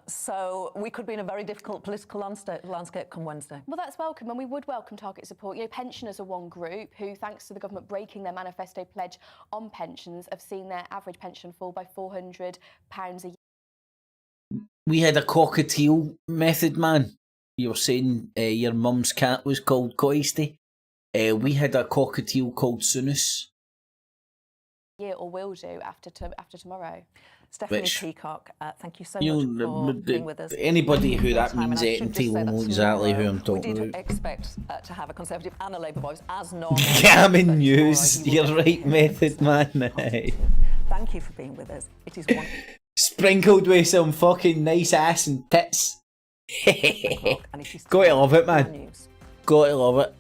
S21: So we could be in a very difficult political landscape come Wednesday.
S20: Well, that's welcome, and we would welcome target support. You know, pensioners are one group who, thanks to the government breaking their manifesto pledge on pensions, have seen their average pension fall by £400 a year.
S2: We had a cockatiel method, man. You were saying your mum's cat was called Coisty. We had a cockatiel called Sunus.
S20: Year or will do after tomorrow.
S21: Stephanie Peacock, thank you so much for being with us.
S2: Anybody who that means anything to will know exactly who I'm talking
S21: about. We did expect to have a Conservative and a Labour voice as normal.
S2: Gammon News, you're right, method man.
S21: Thank you for being with us. It is wonderful.
S2: Sprinkled with some fucking nice ass and tits. Gotta love it, man. Gotta love it.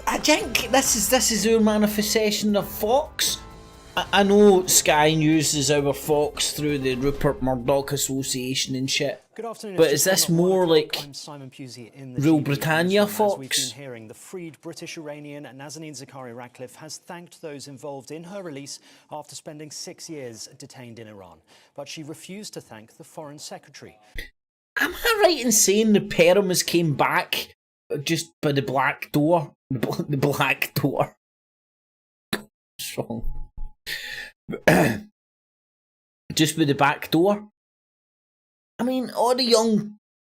S2: I think this is our manifestation of Fox. I know Sky News is our Fox through the Rupert Murdoch Association and shit.
S22: Good afternoon.
S2: But is this more like Real Britannia Fox?
S22: As we've been hearing, the freed British Iranian Nazanin Zaghari-Ratcliffe has thanked those involved in her release after spending 6 years detained in Iran. But she refused to thank the Foreign Secretary.
S2: Am I right in saying the Pyramus came back just by the black door? The black door. What's wrong? Just with the back door. I mean, all the young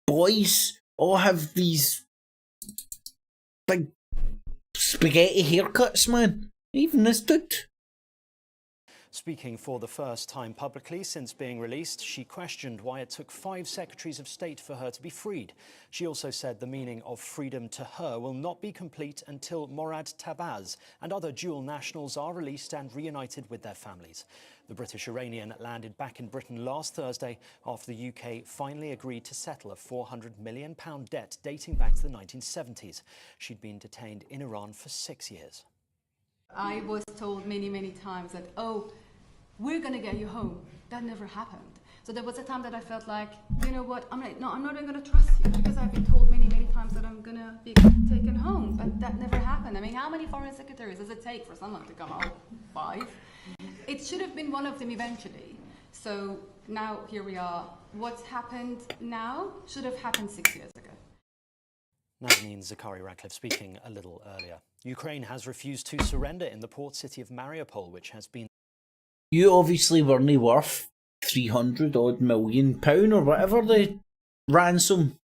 S2: boys all have these big spaghetti haircuts, man. Even this dude.
S22: Speaking for the first time publicly since being released, she questioned why it took 5 secretaries of state for her to be freed. She also said the meaning of freedom to her will not be complete until Morad Tabaz and other dual nationals are released and reunited with their families. The British Iranian landed back in Britain last Thursday after the UK finally agreed to settle a £400 million debt dating back to the 1970s. She'd been detained in Iran for 6 years.
S23: I was told many times that, oh, we're going to get you home. That never happened. So there was a time that I felt like, you know what, I'm not even going to trust you because I've been told many times that I'm going to be taken home, but that never happened. I mean, how many foreign secretaries does it take for someone to come home? 5? It should have been one of them eventually. So now here we are. What's happened now should have happened 6 years ago.
S22: Nazanin Zaghari-Ratcliffe speaking a little earlier. Ukraine has refused to surrender in the port city of Mariupol, which has been...
S2: You obviously weren't worth £300 odd million or whatever the ransom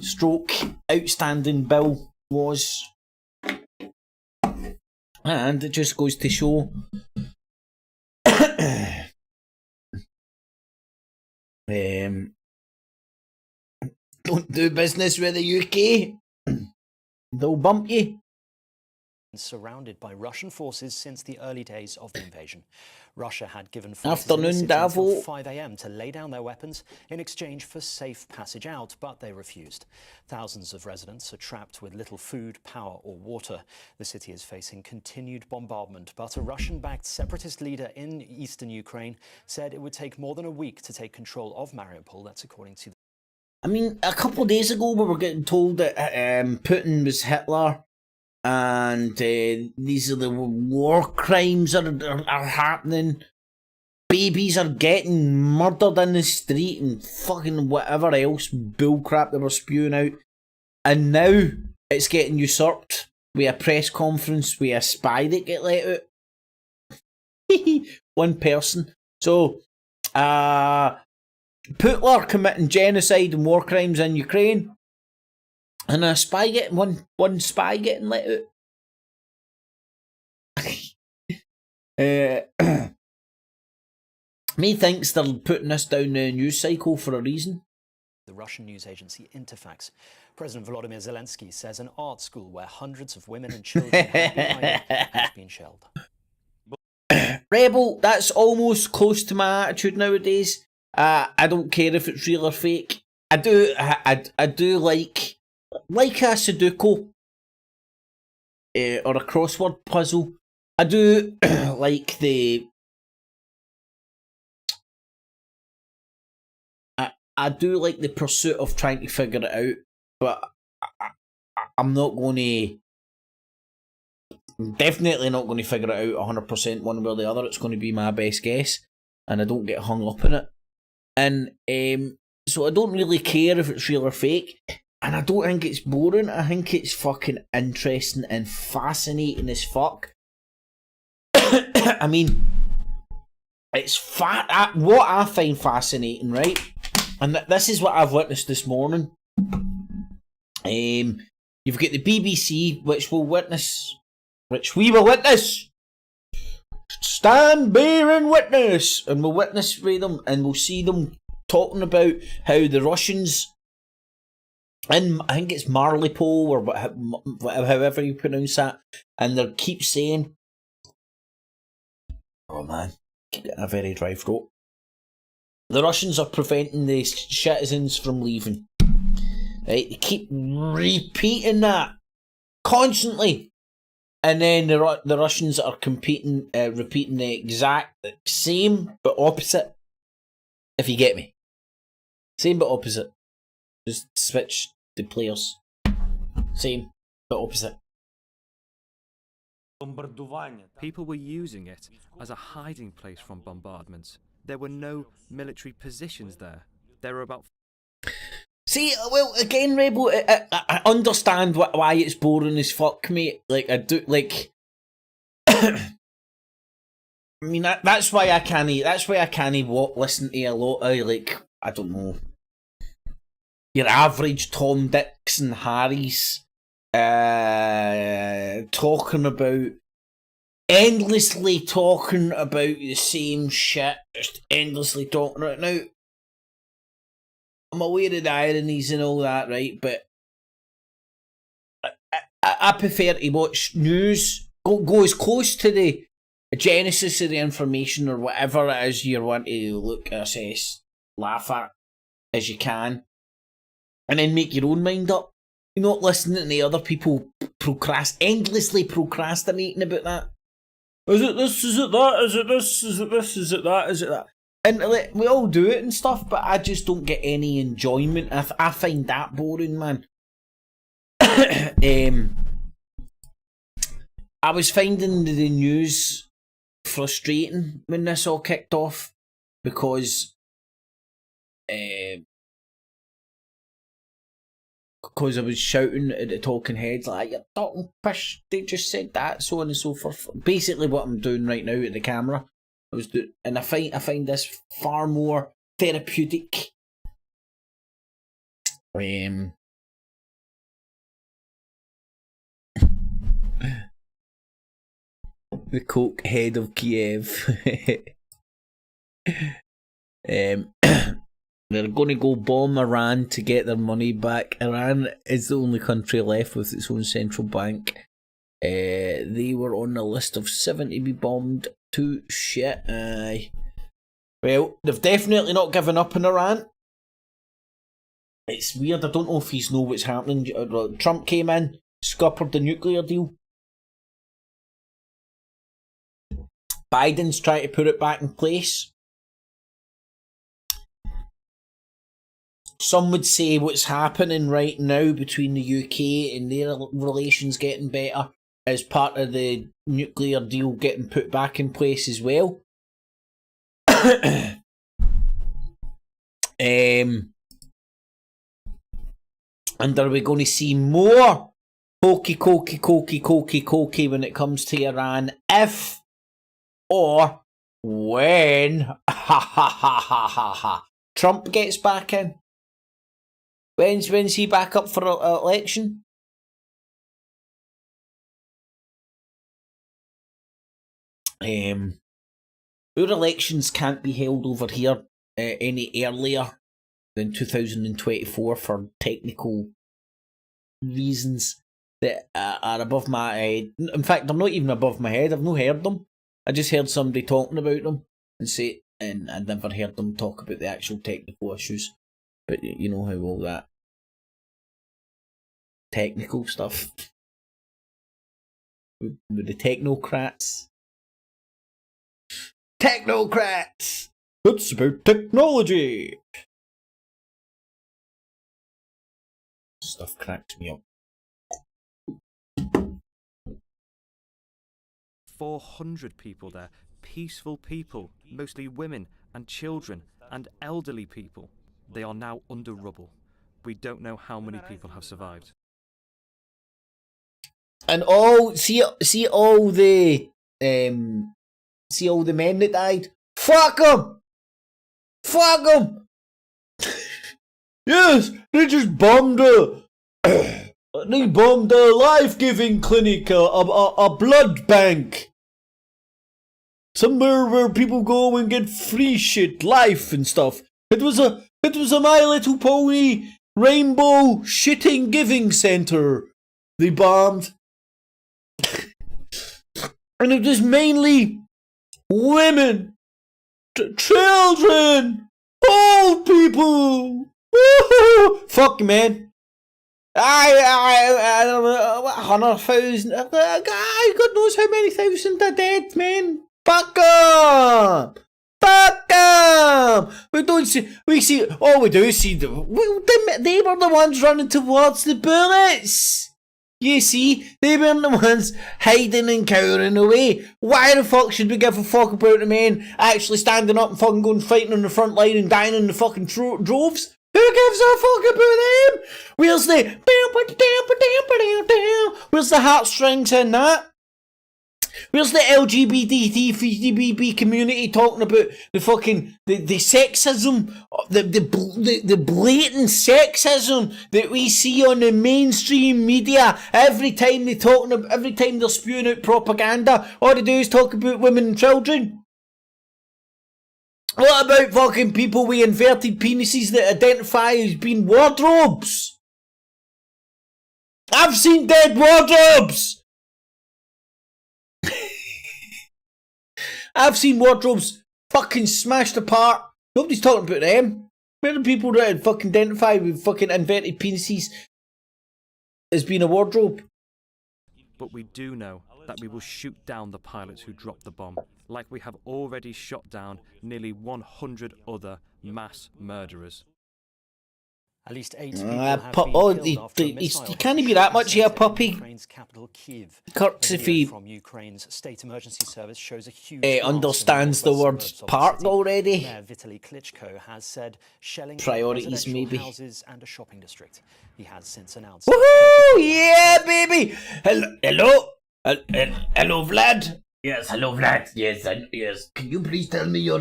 S2: stroke outstanding bill was. And it just goes to show don't do business with the UK. They'll bump you.
S22: surrounded by Russian forces since the early days of the invasion. Russia had given fighters
S2: Afternoon,
S22: in the city until
S2: Davo.
S22: 5 a.m. to lay down their weapons in exchange for safe passage out, but they refused. Thousands of residents are trapped with little food, power or water. The city is facing continued bombardment, but a Russian-backed separatist leader in eastern Ukraine said it would take more than a week to take control of Mariupol. That's according to
S2: I mean, a couple of days ago we were getting told that Putin was Hitler, and these are the war crimes that are happening. Babies are getting murdered in the street and fucking whatever else bullcrap they were spewing out. And now it's getting usurped with a press conference with a spy that get let out. One person. So, Putler committing genocide and war crimes in Ukraine, and a spy getting one spy getting let out. Me thinks they're putting this down the news cycle for a reason.
S22: the Russian news agency Interfax. President Volodymyr Zelensky says an art school where hundreds of women and children have been hiding has been shelled.
S2: Rebel, that's almost close to my attitude nowadays. I don't care if it's real or fake. I do like a Sudoku or a crossword puzzle. I do like the. I do like the pursuit of trying to figure it out, but I'm not going to. Definitely not going to figure it out 100% one way or the other. It's going to be my best guess, and I don't get hung up in it. And so I don't really care if it's real or fake, and I don't think it's boring. I think it's fucking interesting and fascinating as fuck. I mean, it's what I find fascinating, right? And this is what I've witnessed this morning. You've got the BBC, which we will witness. Stand bearing witness, and we'll witness with them, and we'll see them talking about how the Russians, and I think it's Marleypole or however you pronounce that, and they keep saying, "Oh man, keep getting a very dry throat." The Russians are preventing the citizens from leaving. Right? They keep repeating that constantly. And then the Russians are repeating the exact same but opposite. If you get me. Same but opposite. Just switch the players. Same but opposite.
S1: People were using it as a hiding place from bombardments. There were no military positions there. There were about...
S2: See, well, again, Rebel, I understand why it's boring as fuck, mate. Like, I do, like... I mean, that's why I can't listen to a lot of, like, I don't know, your average Tom, Dicks and Harrys endlessly talking about the same shit, just endlessly talking right now. I'm aware of the ironies and all that, right? But I prefer to watch news. Go as close to the genesis of the information or whatever it is you want to look, assess, laugh at as you can, and then make your own mind up. You're not listening to other people endlessly procrastinating about that. Is it this? Is it that? Is it this? Is it this? Is it that? Is it that? And like, we all do it and stuff, but I just don't get any enjoyment. I find that boring, man. I was finding the news frustrating when this all kicked off because I was shouting at the talking heads like, "You're talking pish, they just said that," so on and so forth. Basically what I'm doing right now at the camera. And I find this far more therapeutic. The coke head of Kiev. They're going to go bomb Iran to get their money back. Iran is the only country left with its own central bank. They were on the list of 7 to be bombed to shit. Aye. Well, they've definitely not given up in Iran. It's weird, I don't know if he's know what's happening. Trump came in, scuppered the nuclear deal. Biden's trying to put it back in place. Some would say what's happening right now between the UK and their relations getting better is part of the nuclear deal getting put back in place as well. And are we going to see more hokey cokey when it comes to Iran if or when Trump gets back in? When's he back up for election? Our elections can't be held over here any earlier than 2024 for technical reasons that are above my head. In fact, they're not even above my head. I've not heard them. I just heard somebody talking about them and I never heard them talk about the actual technical issues. But you know how all that technical stuff with the technocrats. Technocrats! It's about technology! Stuff cracks me up.
S1: 400 people there. Peaceful people, mostly women and children and elderly people. They are now under rubble. We don't know how many people have survived.
S2: And see all the men that died. Fuck them! Fuck them! Yes, they just bombed they bombed a life-giving clinic, a blood bank. Somewhere where people go and get free shit, life and stuff. It was a My Little Pony rainbow shitting giving center. They bombed. And it was mainly women, children, old people. Woo-hoo! Fuck you, man. I don't know, 100,000. God knows how many thousand are dead, man. Fuck 'em! Fuck 'em! We see, all we do is see they were the ones running towards the bullets. You see, they weren't the ones hiding and cowering away. Why the fuck should we give a fuck about the men actually standing up and fucking going fighting on the front line and dying in the fucking droves? Who gives a fuck about them? Where's the heartstrings in that? Where's the LGBT community talking about the fucking the sexism, the blatant sexism that we see on the mainstream media every time they're spewing out propaganda? All they do is talk about women and children. What about fucking people with inverted penises that identify as being wardrobes? I've seen dead wardrobes! I've seen wardrobes fucking smashed apart. Nobody's talking about them. Where are the people that fucking identify with fucking inverted penises as being a wardrobe?
S1: But we do know that we will shoot down the pilots who dropped the bomb, like we have already shot down nearly 100 other mass murderers.
S22: At least 8 people have been killed after a missile
S2: you can't be that much here, puppy.
S22: Ukraine's capital, Kyiv.
S2: Kurtz, if he
S22: from Ukraine's state emergency service shows a huge
S2: understands the word park already.
S22: Mayor Vitaly Klitschko has said shelling
S2: priorities maybe.
S22: Houses and a shopping district. He has since announced.
S2: Woohoo! Yeah, baby. Hello, Vlad. Yes, hello, Vlad. Yes, yes. Can you please tell me your?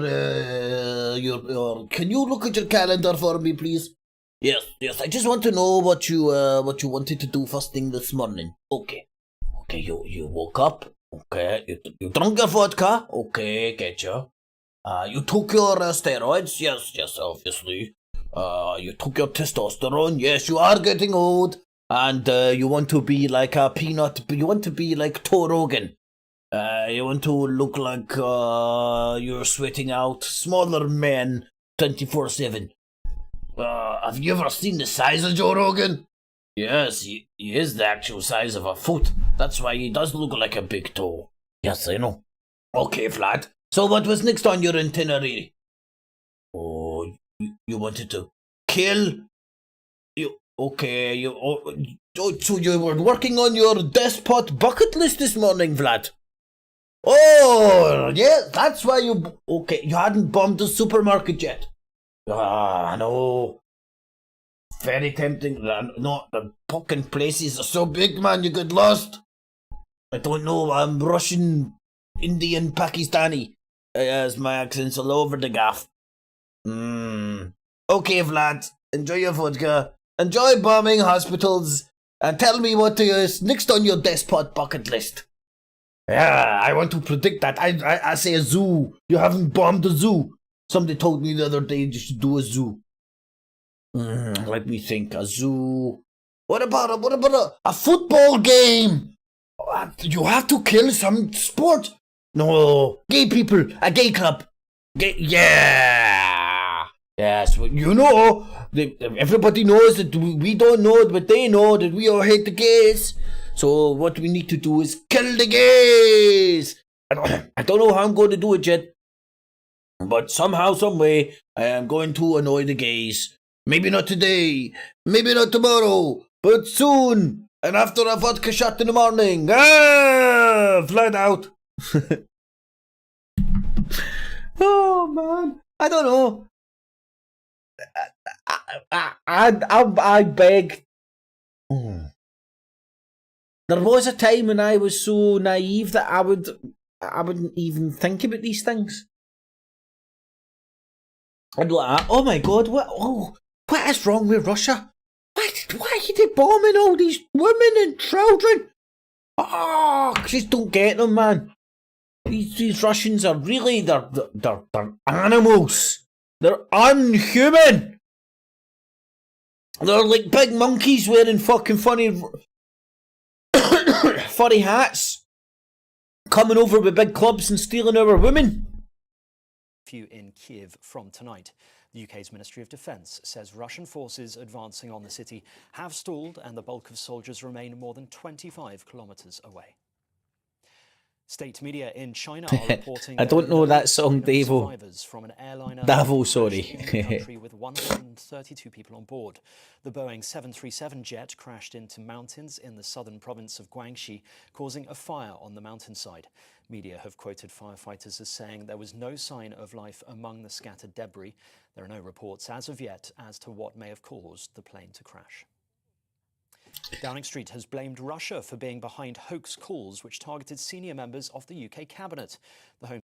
S2: Can you look at your calendar for me, please? Yes. I just want to know what you wanted to do first thing this morning. Okay. You woke up. Okay. You drank your vodka. Okay, getcha. You took your steroids. Yes, obviously. You took your testosterone. Yes, you are getting old. and you want to be like a peanut, you want to be like Thor Rogan. You want to look like you're sweating out smaller men 24/7. Have you ever seen the size of Joe Rogan? Yes, he is the actual size of a foot. That's why he does look like a big toe. Yes, I know. Okay, Vlad. So what was next on your itinerary? Oh, you wanted to kill? So you were working on your despot bucket list this morning, Vlad? Oh, yeah, that's why you... Okay, you hadn't bombed the supermarket yet. Ah, no. Very tempting. No, the fucking places are so big, man, you get lost. I don't know, I'm Russian, Indian, Pakistani. As my accent's all over the gaff. Okay, Vlad, enjoy your vodka. Enjoy bombing hospitals. And tell me what is next on your despot bucket list. Yeah, I want to predict that. I say a zoo. You haven't bombed a zoo. Somebody told me the other day you should do a zoo. Let me think. A zoo. What about a football game? You have to kill some sport. No, gay people. A gay club. Yeah. Yes, you know. Everybody knows that we don't know, but they know that we all hate the gays. So what we need to do is kill the gays. I don't know how I'm going to do it yet. But somehow, some way, I am going to annoy the gays. Maybe not today, maybe not tomorrow, but soon. And after a vodka shot in the morning. Flat out. Oh, man. I don't know. I beg. There was a time when I was so naive that I wouldn't even think about these things. I'd be like, oh my god, what is wrong with Russia? Why are they bombing all these women and children? Oh, just don't get them, man. These Russians are really, they're animals. They're unhuman. They're like big monkeys wearing fucking funny furry hats, coming over with big clubs and stealing our women.
S22: Few in Kiev from tonight. The UK's Ministry of Defence says Russian forces advancing on the city have stalled and the bulk of soldiers remain more than 25 kilometres away. State media in China are reporting
S2: I don't know that song, Davo.
S22: Survivors from an airliner
S2: Davo, sorry.
S22: in the country with 132 people on board. The Boeing 737 jet crashed into mountains in the southern province of Guangxi, causing a fire on the mountainside. Media have quoted firefighters as saying there was no sign of life among the scattered debris. There are no reports as of yet as to what may have caused the plane to crash. Downing Street has blamed Russia for being behind hoax calls which targeted senior members of the UK cabinet. The Home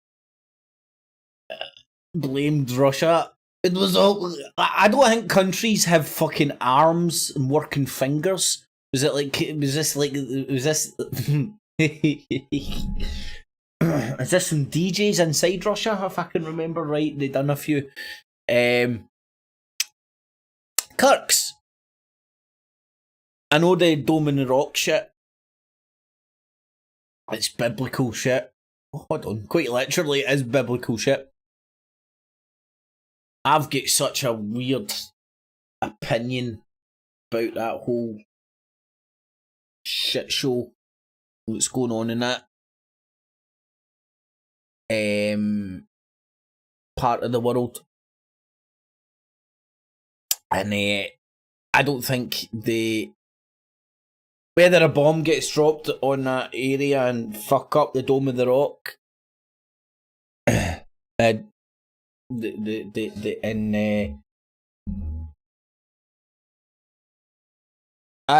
S2: Blamed Russia. It was all. I don't think countries have fucking arms and working fingers. Was this? Is this some DJs inside Russia? If I can remember right, they done a few. Kirks. I know the Dome in the Rock shit. It's biblical shit. Hold on, quite literally, it is biblical shit. I've got such a weird opinion about that whole shit show that's going on in that part of the world. And I don't think whether a bomb gets dropped on that area and fuck up the Dome of the Rock, I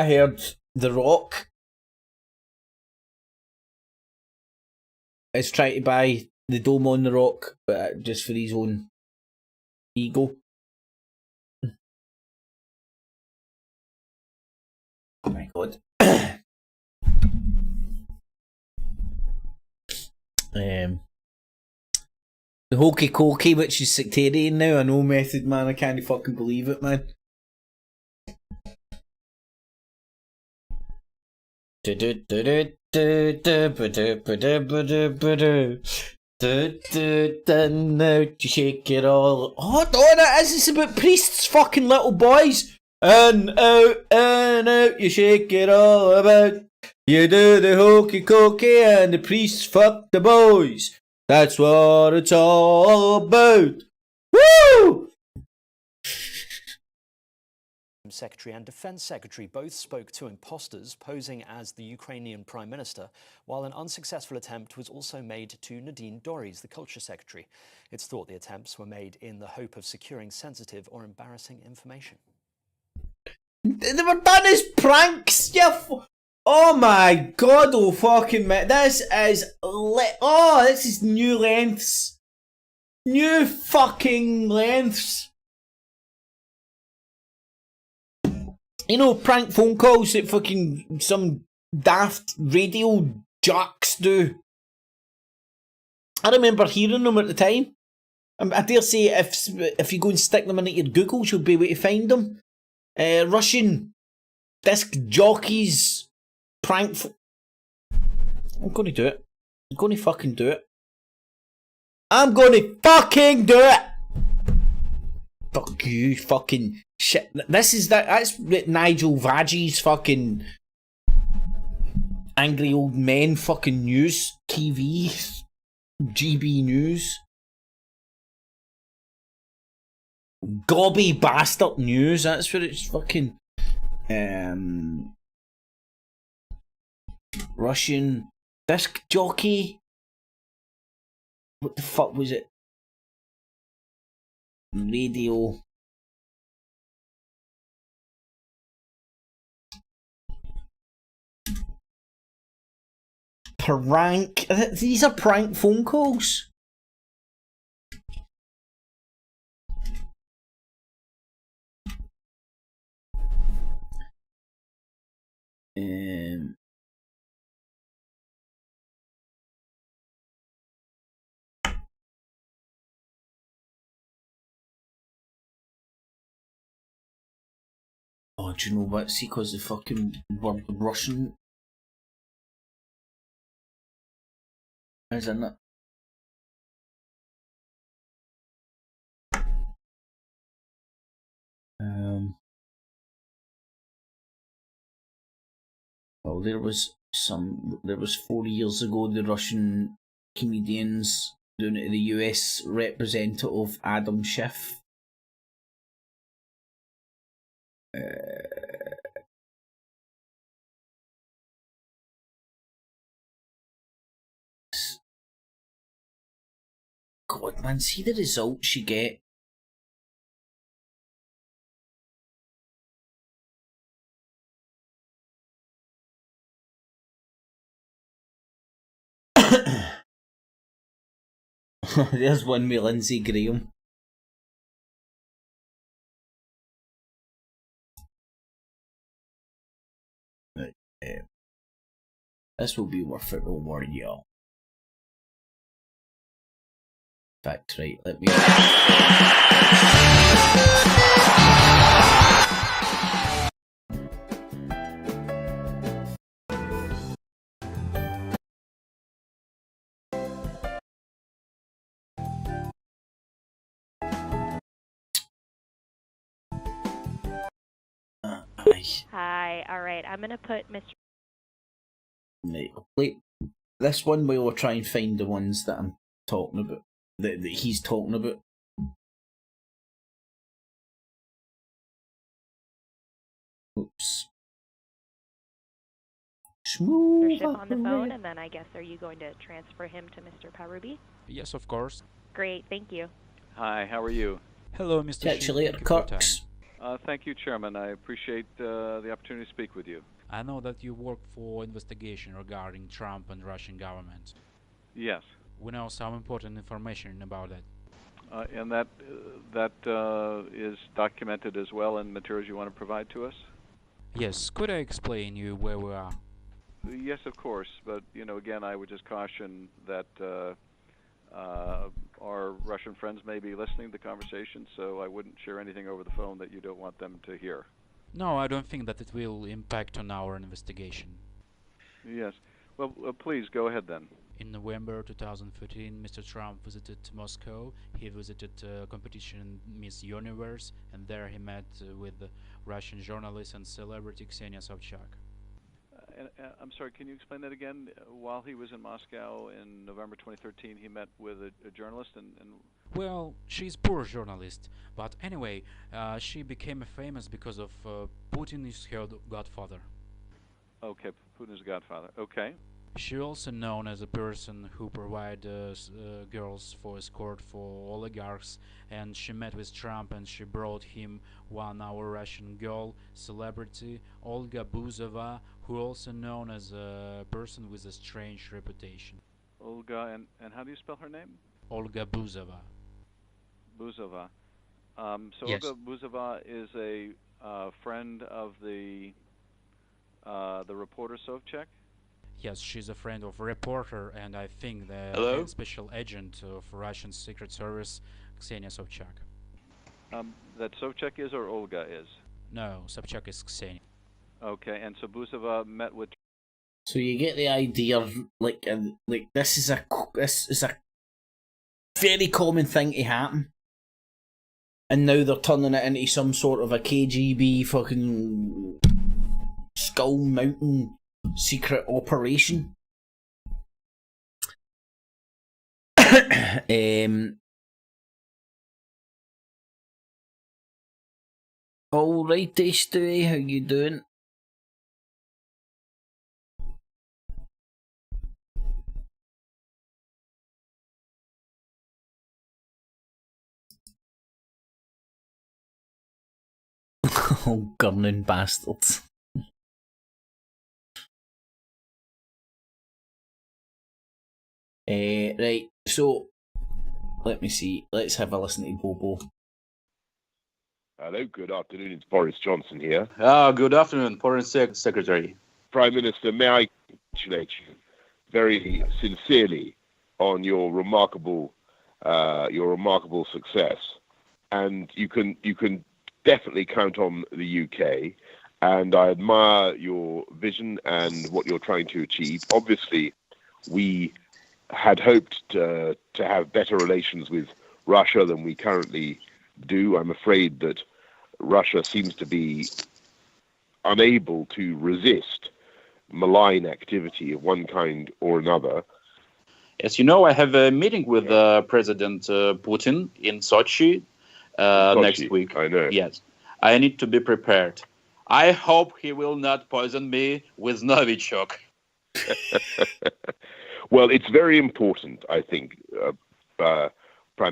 S2: heard The Rock is trying to buy the Dome on the Rock, but just for his own ego. Oh my god. The Hokey Cokey, which is sectarian now, I know, Method Man, I can't fucking believe it, man. Now to shake it all. Hold on, it is. It's about priests fucking little boys. And out, you shake it all about. You do the hokey cokey and the priests fuck the boys. That's what it's all about. Woo!
S22: Secretary and Defense Secretary both spoke to imposters posing as the Ukrainian Prime Minister, while an unsuccessful attempt was also made to Nadine Dorries, the Culture Secretary. It's thought the attempts were made in the hope of securing sensitive or embarrassing information.
S2: They were done as pranks, oh my god, oh fucking man. This is this is new lengths. New fucking lengths. You know, prank phone calls that fucking some daft radio jocks do. I remember hearing them at the time. I dare say if you go and stick them in at your Googles, you'll be able to find them. Russian disc jockeys prank. I'm going to do it. I'm going to fucking do it. I'm going to fucking do it. Fuck you, fucking shit. That's Nigel Vadge's fucking angry old men fucking news TV, GB News, gobby bastard news. That's what it's fucking. Russian disc jockey. What the fuck was it? Radio. Prank. These are prank phone calls. Oh, do you know what? See, because the fucking word Russian, isn't it? Well, there was 4 years ago, the Russian comedians doing it to the US representative Adam Schiff. God, man, see the results you get. There's one with Lindsey Graham. This will be worth it, don't worry, y'all. In fact, right, let me...
S5: Hi, alright, I'm gonna put Mr.
S2: Right, wait. This one we'll try and find the ones that I'm talking about. That he's talking about. Oops.
S5: Smooth on the phone, and then I guess are you going to transfer him to Mr. Parubi?
S6: Yes, of course.
S5: Great, thank you.
S9: Hi, how are you?
S6: Hello, Mr.
S2: Catch you later, Cox.
S9: Thank you, Chairman. I appreciate the opportunity to speak with you.
S6: I know that you work for investigation regarding Trump and Russian government.
S9: Yes.
S6: We know some important information about that.
S9: And that is documented as well in materials you want to provide to us?
S6: Yes. Could I explain you where we are?
S9: Yes, of course. But, again, I would just caution that our Russian friends may be listening to the conversation, so I wouldn't share anything over the phone that you don't want them to hear.
S6: No, I don't think that it will impact on our investigation.
S9: Yes. Well, please go ahead then.
S6: In November 2013, Mr. Trump visited Moscow. He visited competition Miss Universe, and there he met with Russian journalist and celebrity Ksenia Sobchak.
S9: I'm sorry, can you explain that again? While he was in Moscow in November 2013, he met with a journalist and...
S6: Well, she's poor journalist, but anyway, she became famous because of Putin is her godfather.
S9: Okay, Putin's godfather. Okay.
S6: She also known as a person who provides girls for escort for oligarchs, and she met with Trump and she brought him one-hour Russian girl, celebrity Olga Buzova, who also known as a person with a strange reputation.
S9: Olga, and how do you spell her name?
S6: Olga Buzova.
S9: Buzova. So
S6: Yes.
S9: Olga Buzova is a friend of the reporter Sobchak?
S6: Yes, she's a friend of reporter, and I think the
S9: Hello?
S6: special agent of Russian Secret Service, Ksenia Sobchak.
S9: That Sobchak is or Olga is?
S6: No, Sobchak is Ksenia.
S9: Okay, and so Buzova met with...
S2: So you get the idea, like this is a very common thing to happen, and now they're turning it into some sort of a KGB fucking Skull Mountain secret operation. Alrighty, Stewie, how you doing? Oh, gurning bastards. Right, so let me see. Let's have a listen to Bobo.
S8: Hello, good afternoon. It's Boris Johnson here.
S10: Good afternoon, Foreign Secretary.
S8: Prime Minister, may I congratulate you very sincerely on your remarkable success, and you can definitely count on the UK. And I admire your vision and what you're trying to achieve. Obviously, we had hoped to have better relations with Russia than we currently do. I'm afraid that Russia seems to be unable to resist malign activity of one kind or another.
S10: As you know, I have a meeting with President Putin in Sochi next week.
S8: I know.
S10: Yes, I need to be prepared. I hope he will not poison me with Novichok.
S8: Well, it's very important, I think, Prime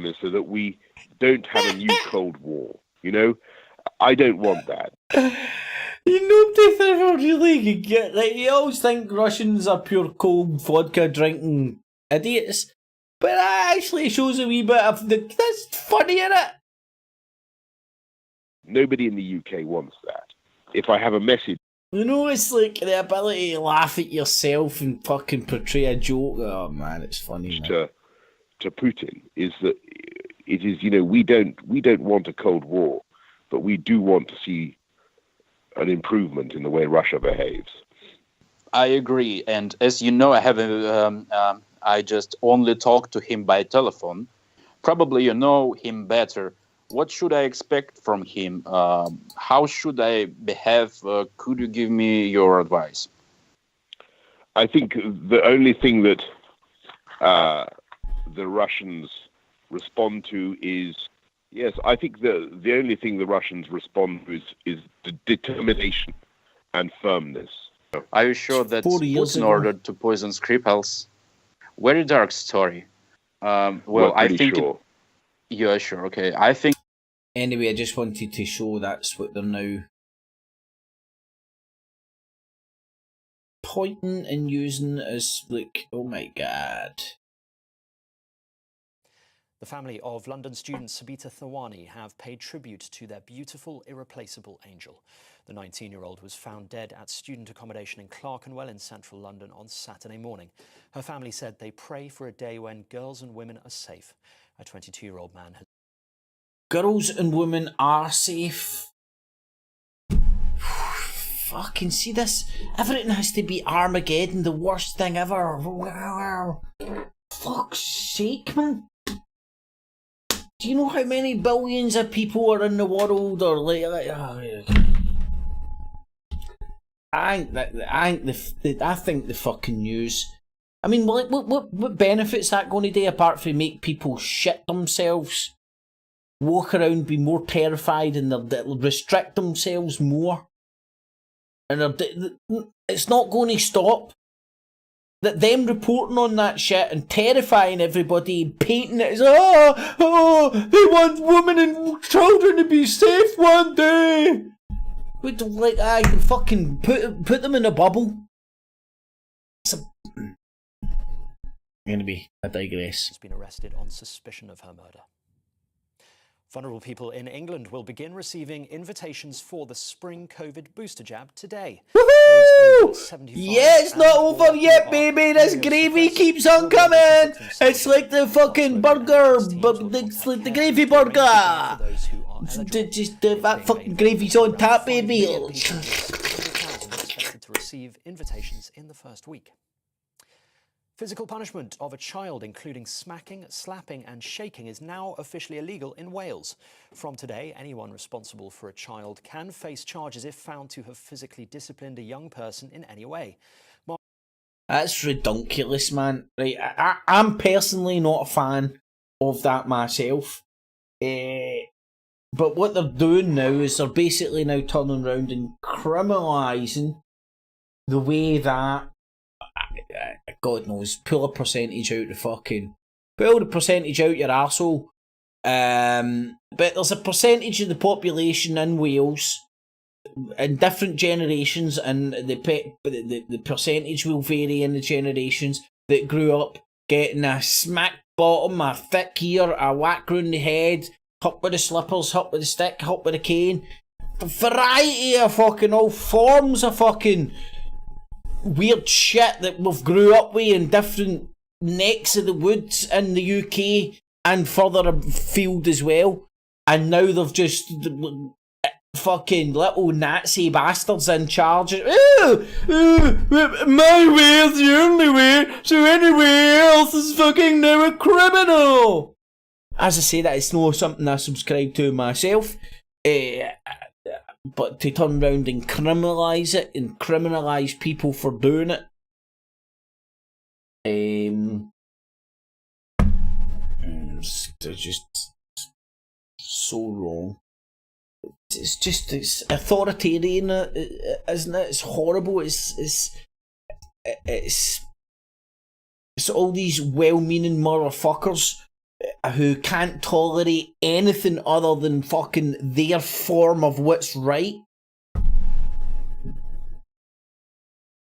S8: Minister, that we don't have a new Cold War. You know, I don't want that.
S2: Nobody ever really could get that. You always think Russians are pure cold vodka drinking idiots, but that actually shows a wee bit of that's funny, innit?
S8: Nobody in the UK wants that. If I have a message,
S2: You know, it's like the ability to laugh at yourself and fucking portray a joke. Oh man, it's funny. Man.
S8: to Putin is that it is, you know, we don't want a Cold War, but we do want to see an improvement in the way Russia behaves.
S10: I agree, and as you know, I just only talk to him by telephone. Probably you know him better. What should I expect from him? How should I behave? Could you give me your advice?
S8: I think the only thing that the Russians respond to is, yes, I think the only thing the Russians respond to is the determination and firmness.
S10: Are you sure that Putin ordered to poison Skripals? Very dark story. Well, I think
S8: sure.
S10: Yeah, sure. Okay, I think.
S2: Anyway, I just wanted to show that's what they're now pointing and using as like, oh my god.
S22: The family of London student Sabita Thawani have paid tribute to their beautiful, irreplaceable angel. The 19-year-old was found dead at student accommodation in Clerkenwell in central London on Saturday morning. Her family said they pray for a day when girls and women are safe. A 22-year-old man has... Girls and women are safe.
S2: fucking see this. Everything has to be Armageddon, the worst thing ever. Wow. Fuck's sake, man. Do you know how many billions of people are in the world? Or like I think the fucking news. I mean, what benefits that going to do apart from make people shit themselves, walk around, be more terrified, and they'll restrict themselves more, and it's not going to stop. That them reporting on that shit and terrifying everybody and painting it as they want women and children to be safe one day. Like I can fucking put them in a bubble. Anyway, I digress.
S22: Has been arrested on suspicion of her murder. Vulnerable people in England will begin receiving invitations for the spring COVID booster jab today. Woohoo!
S2: Yeah, it's not over yet, baby. This gravy keeps on coming. It's like the fucking burger, but it's like the gravy burger. Just that fucking gravy's on tap, baby.
S22: Expected to receive invitations in the first week. Physical punishment of a child, including smacking, slapping and shaking, is now officially illegal in Wales. From today, anyone responsible for a child can face charges if found to have physically disciplined a young person in any way.
S2: That's ridiculous, man. Right, I'm personally not a fan of that myself. But what they're doing now is they're basically now turning around and criminalising the way that God knows, pull a percentage out your arsehole. But there's a percentage of the population in Wales in different generations, and the percentage will vary in the generations that grew up getting a smack bottom, a thick ear, a whack round the head, hit with the slippers, hit with the stick, hit with the cane. A variety of fucking all forms of fucking weird shit that we've grew up with in different necks of the woods in the UK and further afield as well. And now they've just fucking little Nazi bastards in charge. My way is the only way, so anywhere else is fucking now a criminal. As I say, that it's not something I subscribe to myself. But to turn around and criminalise it and criminalise people for doing it, it's just so wrong. It's authoritarian, isn't it? It's horrible. It's all these well-meaning motherfuckers who can't tolerate anything other than fucking their form of what's right.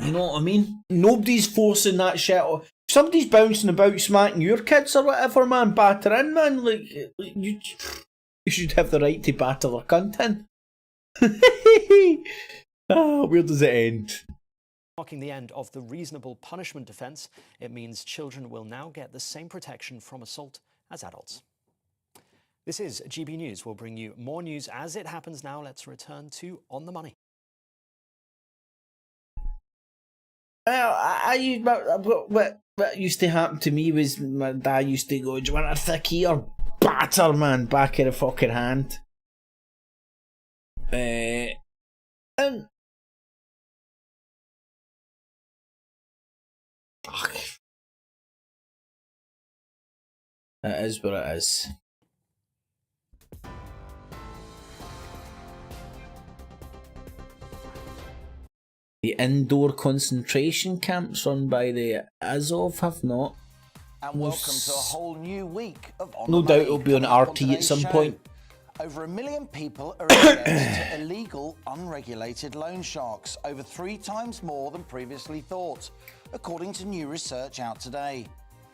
S2: You know what I mean? Nobody's forcing that shit. If somebody's bouncing about smacking your kids or whatever, man, batter in, man. Like you should have the right to batter their cunt in. Where does it end?
S22: Marking the end of the reasonable punishment defence, it means children will now get the same protection from assault as adults. This is GB News. We'll bring you more news as it happens now. Let's return to On the Money.
S2: What used to happen to me was my dad used to go, "Do you want a thick ear? Batter, man, back of the fucking hand." And fuck. It is what it is. The indoor concentration camps run by the Azov have not.
S11: And welcome to a whole new week of On
S2: No
S11: the
S2: doubt
S11: Money.
S2: it'll be on
S11: Coming up
S2: RT at
S11: today's
S2: some
S11: show,
S2: point.
S11: Over 1 million people are exposed to illegal, unregulated loan sharks, over 3 times more than previously thought, according to new research out today.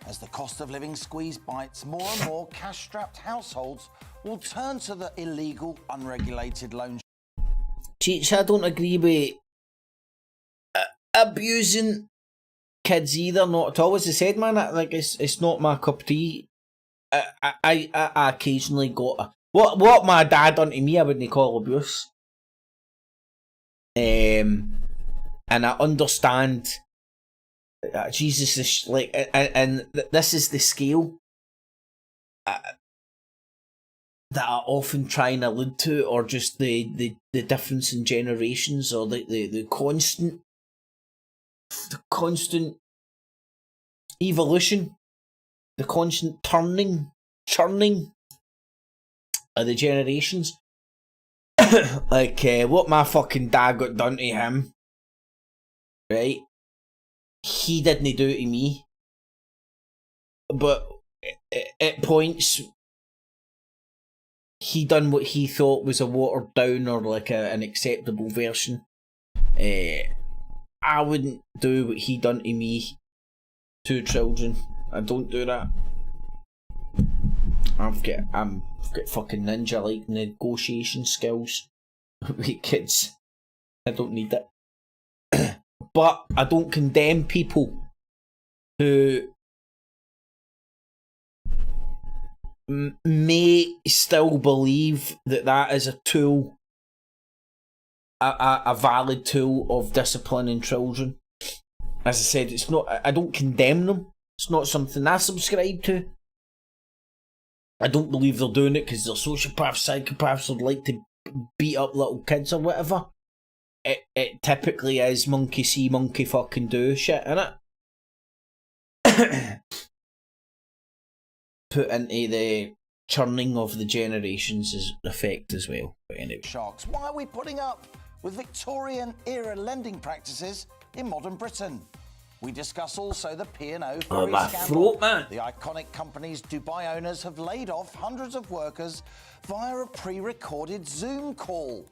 S11: As the cost of living squeeze bites, more and more cash-strapped households will turn to the illegal, unregulated loan
S2: Cheech, I don't agree with abusing kids either, not at all. As I said, man, it's not my cup of tea. I occasionally got what my dad done to me, I wouldn't call abuse. and I understand. Jesus is like, and this is the scale that I often try and allude to, or just the difference in generations, or the constant evolution, the constant churning of the generations. Like what my fucking dad got done to him, right? He didn't do it to me, but at points he done what he thought was a watered down or like an acceptable version. I wouldn't do what he done to me. 2 children. I don't do that. I've got fucking ninja like negotiation skills with kids. I don't need it. But I don't condemn people who may still believe that that is a tool, a valid tool of disciplining children. As I said, it's not. I don't condemn them. It's not something I subscribe to. I don't believe they're doing it because they're sociopaths, psychopaths, or like to beat up little kids or whatever. It typically is monkey see, monkey fucking do shit, innit? Put into the churning of the generations is effect as well. But anyway.
S11: Sharks. Why are we putting up with Victorian-era lending practices in modern Britain? We discuss also the P&O ferry
S2: my
S11: scandal.
S2: throat, man.
S11: The iconic company's Dubai owners have laid off hundreds of workers via a pre-recorded Zoom call,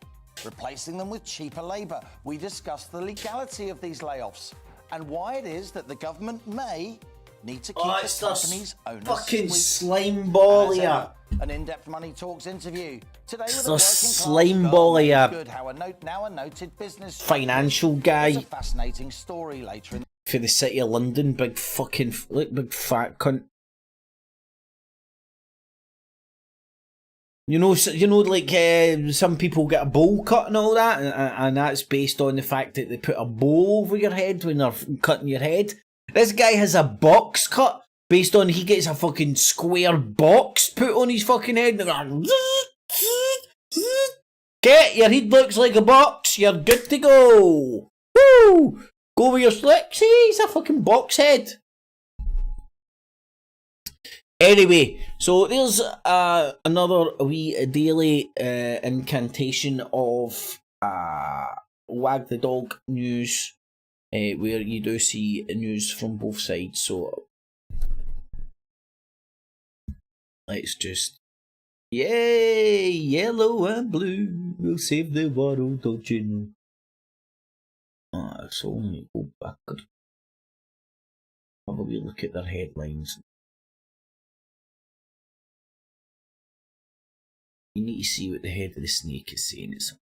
S11: replacing them with cheaper labour. We discuss the legality of these layoffs and why it is that the government may need to keep the company's owners
S2: fucking
S11: sweet.
S2: slime ball
S11: As
S2: here.
S11: ever, an in-depth Money Talks interview today with
S2: The
S11: a
S2: slime ball here.
S11: good how now a noted business
S2: Financial guy.
S11: It's a fascinating story later in
S2: For the city of London, big fucking big fat cunt. You know, like some people get a bowl cut and all that, and that's based on the fact that they put a bowl over your head when they're cutting your head. This guy has a box cut based on he gets a fucking square box put on his fucking head. And get your head looks like a box. You're good to go. Woo! Go with your slick. See, he's a fucking box head. Anyway, so there's another wee daily incantation of Wag the Dog news, where you do see news from both sides. So let's just, yay, yellow and blue, we'll save the world, don't you know? So let me go backward. Have a wee look at their headlines. You need to see what the head of the snake is saying. It's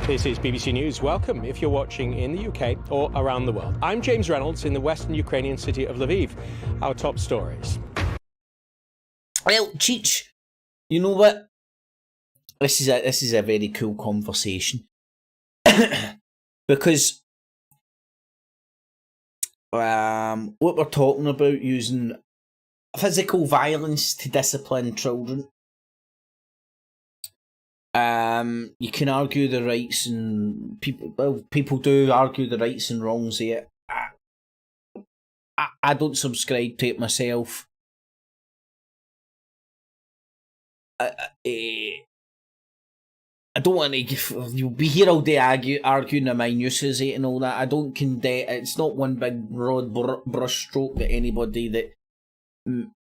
S4: This is BBC News. Welcome if you're watching in the UK or around the world. I'm James Reynolds in the western Ukrainian city of Lviv. Our top stories.
S2: Well, Cheech, you know what? This is a very cool conversation. Because what we're talking about, using physical violence to discipline children. You can argue the rights and people do argue the rights and wrongs of it. I don't subscribe to it myself. I don't want to. You'll be here all day arguing the minuses of it and all that. I don't condemn. It's not one big broad brushstroke that anybody that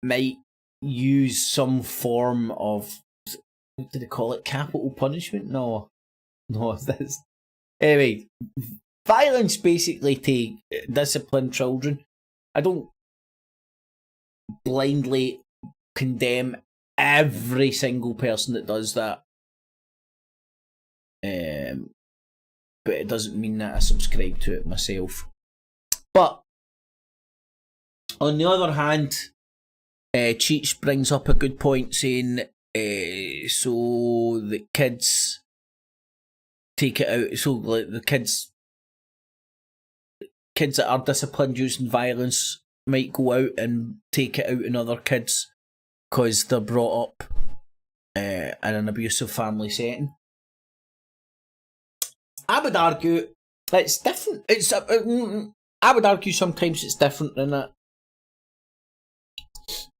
S2: might use some form of, what do they call it? Capital punishment? No, that's anyway. Violence basically to discipline children. I don't blindly condemn every single person that does that. But it doesn't mean that I subscribe to it myself. But on the other hand, Cheech brings up a good point, saying so the kids take it out. So like the kids that are disciplined using violence might go out and take it out on other kids because they're brought up in an abusive family setting. I would argue it's different. I would argue sometimes it's different than that,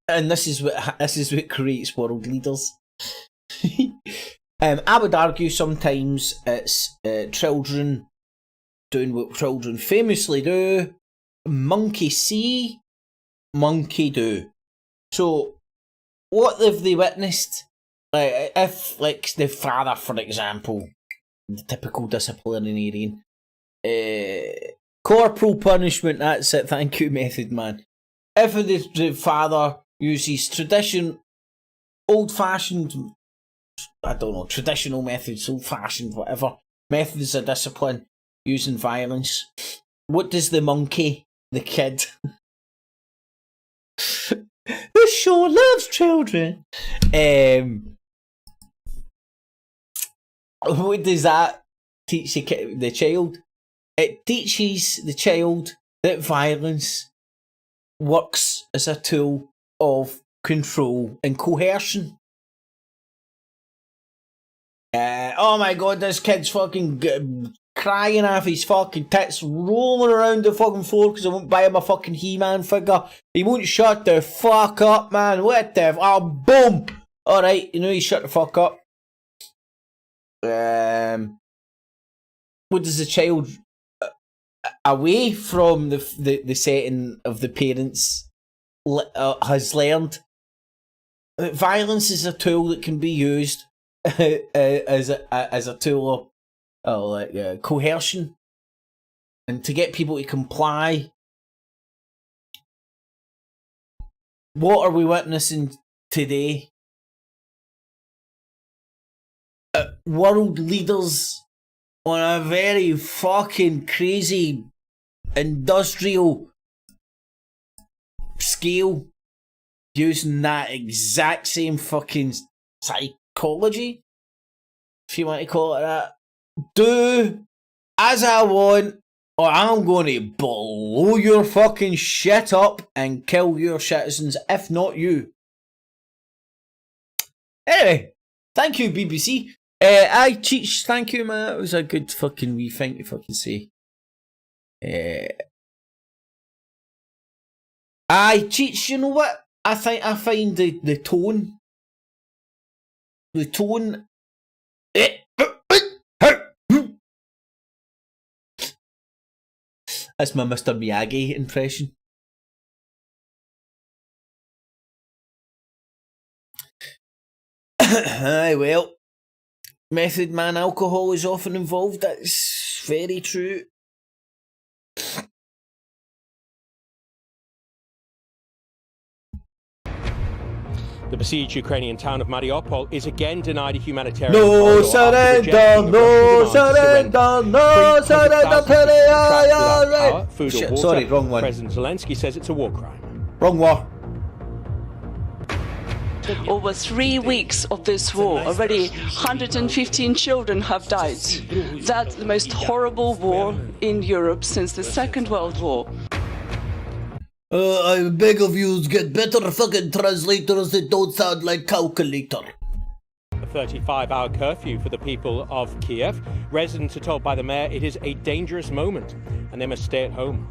S2: and this is what creates world leaders. I would argue sometimes it's children doing what children famously do: monkey see, monkey do. So, what have they witnessed? If, like, the father, for example, the typical disciplinarian, corporal punishment, that's it, thank you, Method Man. If the father uses old-fashioned, I don't know, traditional methods, old-fashioned, whatever, methods of discipline, using violence, what does the monkey, the kid, this show loves children, what does that teach the child? It teaches the child that violence works as a tool of control and coercion. Oh my god, this kid's fucking crying off his fucking tits, rolling around the fucking floor because I won't buy him a fucking He-Man figure. He won't shut the fuck up, man. What the oh, boom! Alright, you know he shut the fuck up. What does the child away from the setting of the parents has learned? Violence is a tool that can be used as a tool of coercion and to get people to comply. What are we witnessing today? World leaders on a very fucking crazy industrial scale using that exact same fucking psychology, if you want to call it that. Do as I want, or I'm going to blow your fucking shit up and kill your citizens, if not you. Anyway, thank you, BBC. I Cheech, thank you, man. It was a good fucking wee thing to fucking say. I Cheech, you know what? I find the tone. That's my Mr. Miyagi impression. Aye, well, Method Man, alcohol is often involved. That's very true.
S4: The besieged Ukrainian town of Mariupol is again denied a humanitarian
S2: no surrender, no surrender, no surrender to the IRA.
S4: Food or water.
S2: Sorry, wrong one.
S4: President Zelensky says it's a war crime.
S2: Wrong war.
S12: Over 3 weeks of this war, already 115 children have died. That's the most horrible war in Europe since the Second World War.
S2: I beg of you, get better fucking translators that don't sound like calculator.
S4: A 35-hour curfew for the people of Kiev. Residents are told by the mayor it is a dangerous moment and they must stay at home.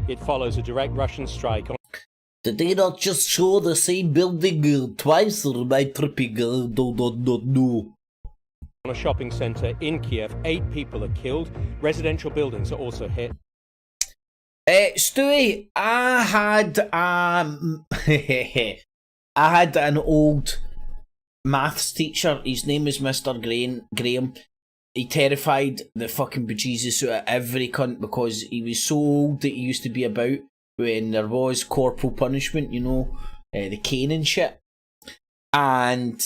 S4: It follows a direct Russian strike on...
S2: Did they not just show the same building twice, or am I tripping? Do not know.
S4: On a shopping centre in Kiev, 8 people are killed. Residential buildings are also hit.
S2: Stewie, I had an old maths teacher. His name is Mr. Graham. He terrified the fucking bejesus out of every cunt because he was so old that he used to be about when there was corporal punishment, you know, the cane and shit. And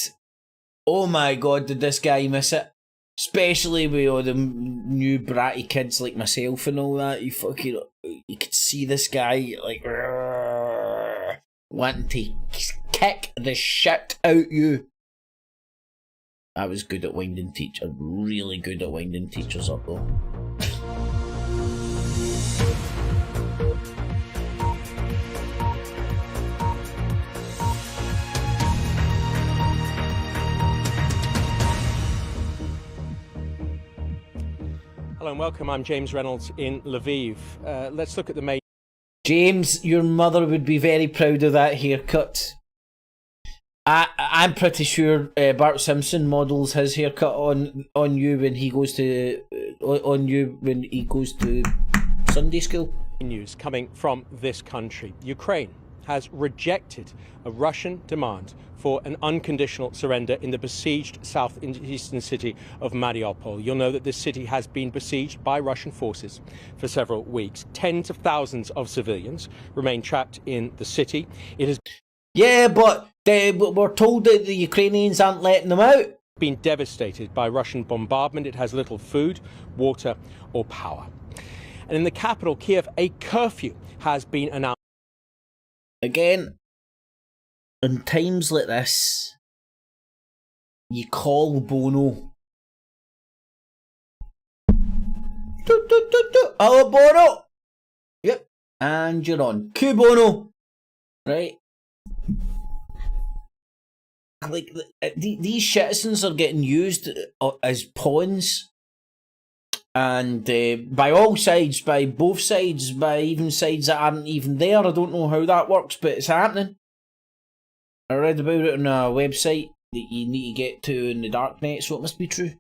S2: oh my god, did this guy miss it? Especially with all the new bratty kids like myself and all that. You could see this guy like wanting to kick the shit out you. I was good at winding teachers, really good at winding teachers up though.
S4: Hello and welcome, I'm James Reynolds in Lviv. Let's look at the main...
S2: James, your mother would be very proud of that haircut. I'm pretty sure Bart Simpson models his haircut on you when he goes to Sunday school.
S4: News coming from this country. Ukraine has rejected a Russian demand for an unconditional surrender in the besieged southeastern city of Mariupol. You'll know that this city has been besieged by Russian forces for several weeks. Tens of thousands of civilians remain trapped in the city. It has...
S2: Yeah, but we're told that the Ukrainians aren't letting them out.
S4: Been devastated by Russian bombardment. It has little food, water or power. And in the capital, Kiev, a curfew has been announced.
S2: Again, in times like this, you call Bono. Hello, Bono! Yep, and you're on. Q Bono! Right? Like, these citizens are getting used as pawns. And by all sides, by both sides, by even sides that aren't even there. I don't know how that works, but it's happening. I read about it on a website that you need to get to in the darknet, so it must be true.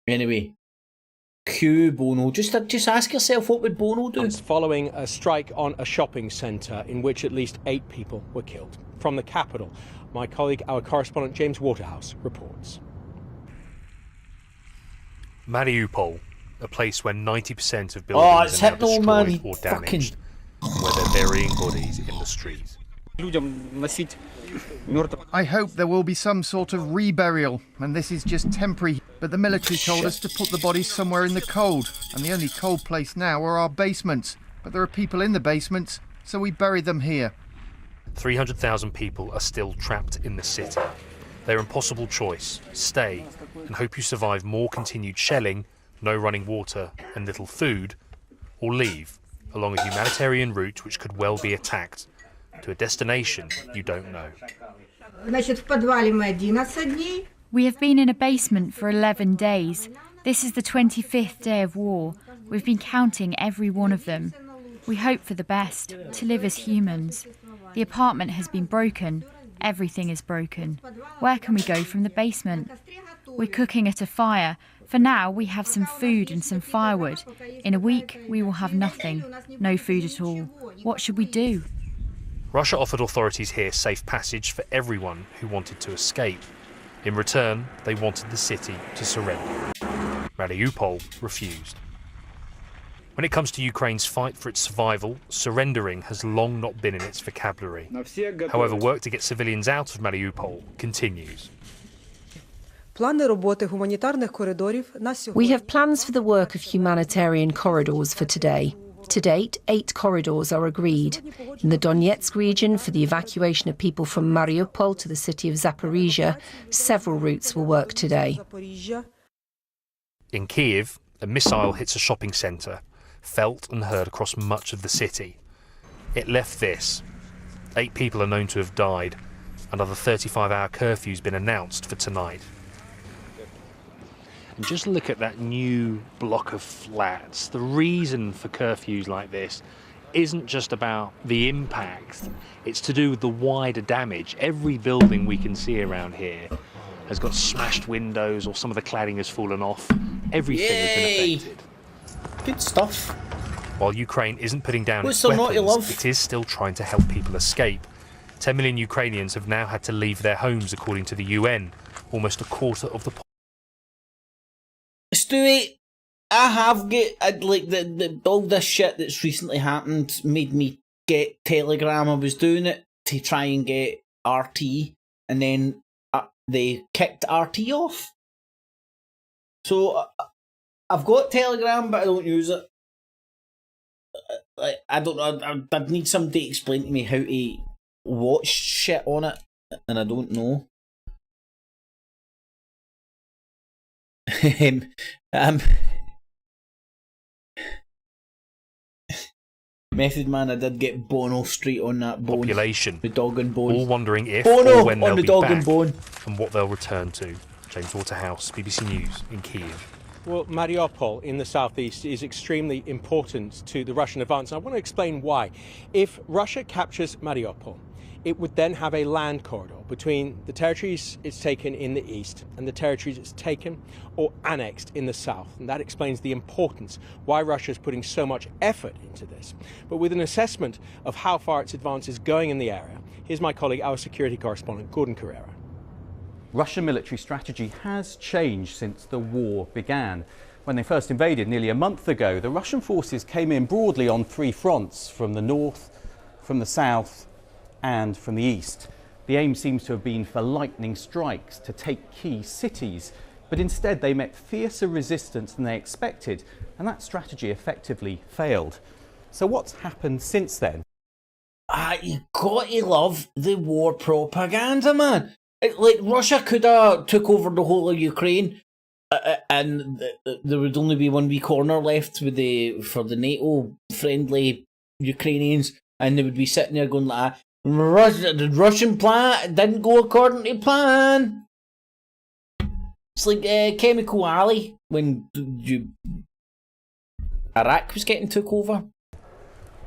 S2: Anyway, Q Bono. Just ask yourself, what would Bono do?
S4: It's following a strike on a shopping centre in which at least 8 people were killed. From the capital, my colleague, our correspondent James Waterhouse, reports.
S13: Mariupol, a place where 90% of buildings are now destroyed or damaged, where they're burying bodies in the streets.
S14: I hope there will be some sort of reburial, and this is just temporary, but the military told us to put the bodies somewhere in the cold, and the only cold place now are our basements, but there are people in the basements, so we bury them here.
S13: 300,000 people are still trapped in the city. Their impossible choice: stay and hope you survive more continued shelling, no running water and little food, or leave along a humanitarian route which could well be attacked to a destination you don't know.
S15: We have been in a basement for 11 days. This is the 25th day of war. We've been counting every one of them. We hope for the best, to live as humans. The apartment has been broken. Everything is broken. Where can we go from the basement? We're cooking at a fire. For now, we have some food and some firewood. In a week, we will have nothing. No food at all. What should we do?
S13: Russia offered authorities here safe passage for everyone who wanted to escape. In return, they wanted the city to surrender. Mariupol refused. When it comes to Ukraine's fight for its survival, surrendering has long not been in its vocabulary. However, work to get civilians out of Mariupol continues.
S24: We have plans for the work of humanitarian corridors for today. To date, 8 corridors are agreed. In the Donetsk region, for the evacuation of people from Mariupol to the city of Zaporizhia, several routes will work today.
S13: In Kiev, a missile hits a shopping centre, felt and heard across much of the city. It left this. 8 people are known to have died. Another 35-hour curfew's been announced for tonight. And just look at that new block of flats. The reason for curfews like this isn't just about the impact. It's to do with the wider damage. Every building we can see around here has got smashed windows, or some of the cladding has fallen off. Everything has been affected.
S2: Good stuff.
S13: While Ukraine isn't putting down its weapons, it is still trying to help people escape. 10 million Ukrainians have now had to leave their homes, according to the UN. Almost a quarter of the population.
S2: Stewie, I have got like all this shit that's recently happened made me get Telegram. I was doing it to try and get RT, and then they kicked RT off. So I've got Telegram, but I don't use it. I don't know. I'd need somebody to explain to me how to watch shit on it, and I don't know. Method Man, I did get Bono straight on that bone.
S13: Population.
S2: The dog and bone.
S13: All wondering if
S2: Bono
S13: or when they'll
S2: on the
S13: be
S2: dog
S13: back
S2: and bone.
S13: and what they'll return to. James Waterhouse, BBC News in Kiev.
S4: Well, Mariupol in the southeast is extremely important to the Russian advance. I want to explain why. If Russia captures Mariupol, it would then have a land corridor between the territories it's taken in the east and the territories it's taken or annexed in the south. And that explains the importance why Russia is putting so much effort into this. But with an assessment of how far its advance is going in the area, here's my colleague, our security correspondent, Gordon Carrera.
S3: Russian military strategy has changed since the war began. When they first invaded nearly a month ago, the Russian forces came in broadly on three fronts, from the north, from the south and from the east. The aim seems to have been for lightning strikes to take key cities, but instead they met fiercer resistance than they expected, and that strategy effectively failed. So what's happened since then?
S2: You got to love the war propaganda, man. Like, Russia could have took over the whole of Ukraine, and there would only be one wee corner left for the NATO-friendly Ukrainians, and they would be sitting there going like, the Russian plan didn't go according to plan. It's like Chemical Alley when Iraq was getting took over.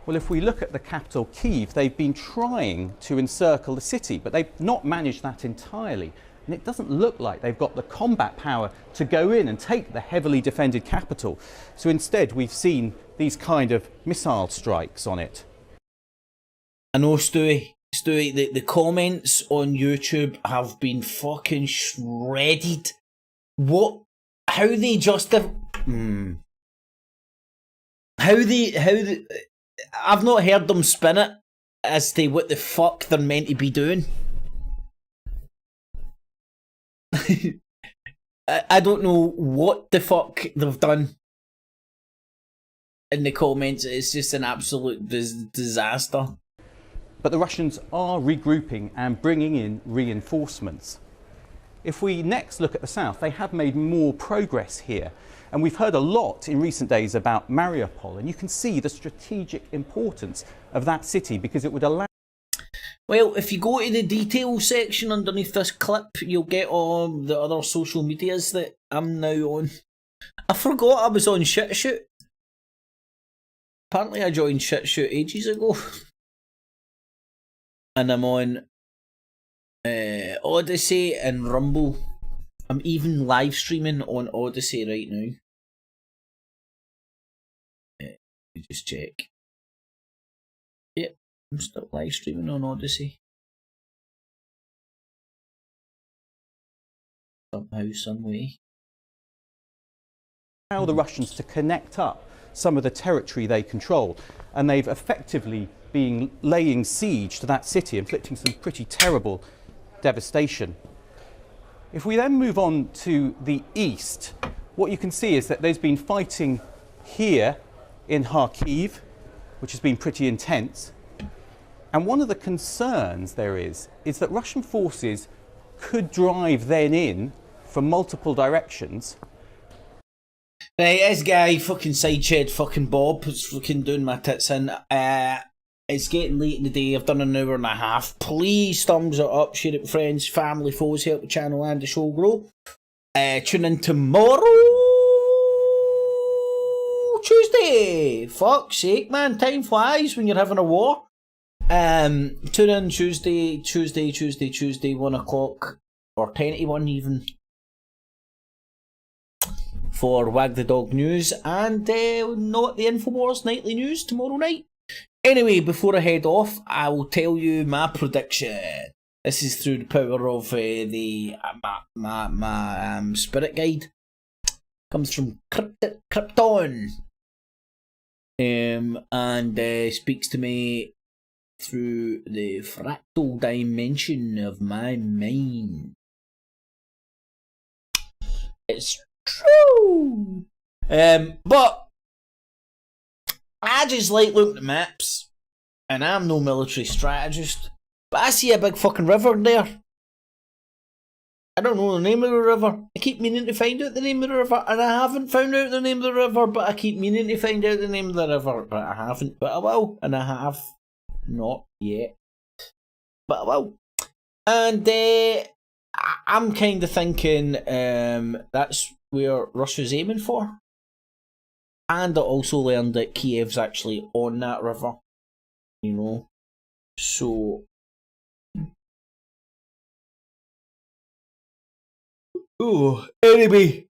S3: Well, if we look at the capital, Kyiv, they've been trying to encircle the city, but they've not managed that entirely. And it doesn't look like they've got the combat power to go in and take the heavily defended capital. So instead, we've seen these kind of missile strikes on it.
S2: I know, Stewie, the comments on YouTube have been fucking shredded. How they justify... I've not heard them spin it as to what the fuck they're meant to be doing. I don't know what the fuck they've done in the comments. It's just an absolute disaster.
S3: But the Russians are regrouping and bringing in reinforcements. If we next look at the south, they have made more progress here. And we've heard a lot in recent days about Mariupol, and you can see the strategic importance of that city because it would allow...
S2: Well, if you go to the details section underneath this clip, you'll get all the other social medias that I'm now on. I forgot I was on ShitShoot. Apparently I joined ShitShoot ages ago. And I'm on Odyssey and Rumble. I'm even live streaming on Odyssey right now. Let me just check. Yep, I'm still live streaming on Odyssey. Somehow, some way.
S3: Allow the Russians to connect up some of the territory they control, and they've effectively been laying siege to that city, inflicting some pretty terrible devastation. If we then move on to the east, what you can see is that there's been fighting here in Kharkiv, which has been pretty intense. And one of the concerns there is that Russian forces could drive then in from multiple directions.
S2: Right, this guy, fucking sideshed fucking Bob, is fucking doing my tits in. It's getting late in the day. I've done an hour and a half. Please thumbs it up, share it with friends, family, foes, help the channel and the show grow. Tune in tomorrow, Tuesday. Fuck's sake, man, time flies when you're having a war. Tune in Tuesday, 1 o'clock, or 10 to 1 even, for Wag the Dog News, and not the Infowars Nightly News tomorrow night. Anyway, before I head off, I will tell you my prediction. This is through the power of my spirit guide. Comes from Krypton. And speaks to me through the fractal dimension of my mind. It's True. But I just like looking at maps, and I'm no military strategist, but I see a big fucking river there. I don't know the name of the river. I keep meaning to find out the name of the river, and I haven't found out the name of the river, but I keep meaning to find out the name of the river, but I haven't. But I will, and I have not yet. But I will. And I'm kind of thinking that's where Russia's aiming for. And I also learned that Kiev's actually on that river. You know. So... oh, anyway.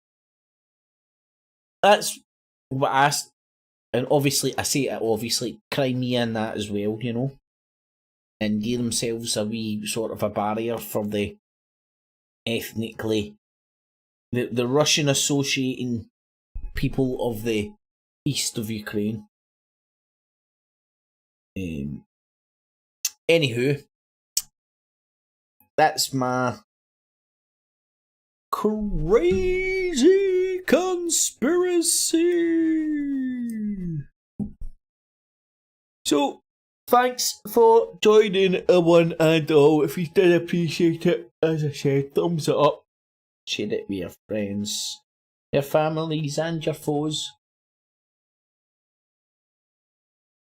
S2: That's what I... and obviously, I say it obviously, Crimea and that as well, you know. And give themselves a wee sort of a barrier for the ethnically... the Russian associating people of the east of Ukraine. Anywho, that's my crazy conspiracy. So, thanks for joining one and all. If you did appreciate it, as I said, thumbs it up. Share it with your friends, your families and your foes.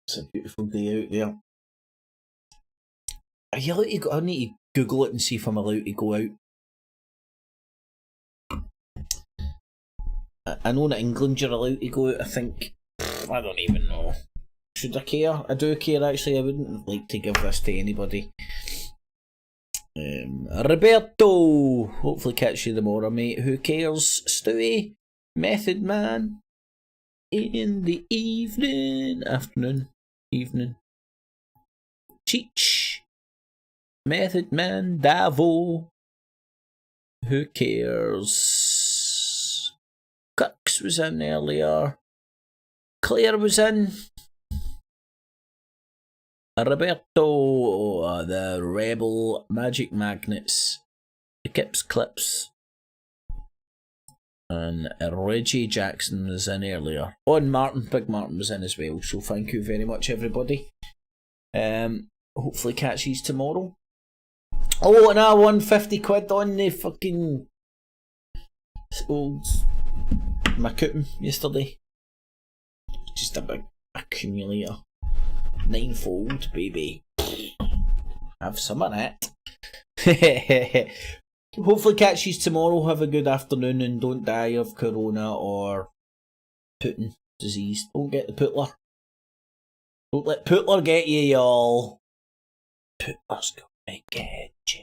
S2: It's a beautiful day out there. Are you allowed to go? I need to Google it and see if I'm allowed to go out. I know in England you're allowed to go out, I think. I don't even know. Should I care? I do care actually. I wouldn't like to give this to anybody. Roberto! Hopefully catch you tomorrow, mate. Who cares? Stewie? Method Man? In the afternoon. Cheech? Method Man? Davo? Who cares? Kirks was in earlier. Claire was in. Roberto, the Rebel Magic Magnets, the Kips Clips, and Reggie Jackson was in earlier. Oh, and Big Martin was in as well, so thank you very much everybody. Hopefully catch yous tomorrow. Oh, and I won 50 quid on the fucking old my coupon yesterday. Just a big accumulator. 9-fold, baby. Have some of that. Hopefully catch you tomorrow. Have a good afternoon and don't die of corona or Putin disease. Don't get the Putler. Don't let Putler get you, y'all. Putler's gonna get you.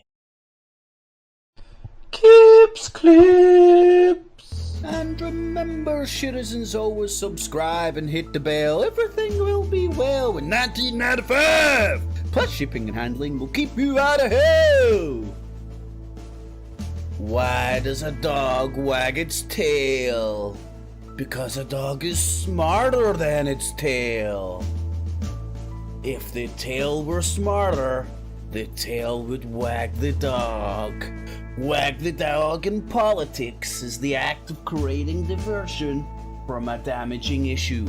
S2: Kips Clips. And remember, citizens, always subscribe and hit the bell. Everything will be well in 1995. Plus shipping and handling will keep you out of hell. Why does a dog wag its tail? Because a dog is smarter than its tail. If the tail were smarter, the tail would wag the dog. Wag the dog in politics is the act of creating diversion from a damaging issue.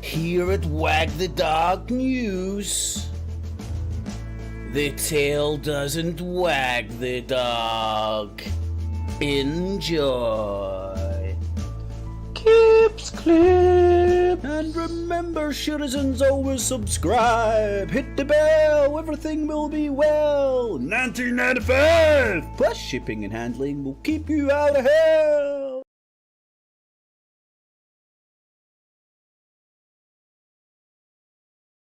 S2: Here at Wag the Dog News, the tail doesn't wag the dog. Enjoy. Kips Clip. And remember, citizens, always subscribe. Hit the bell. Everything will be well. 1995. Plus shipping and handling will keep you out of hell.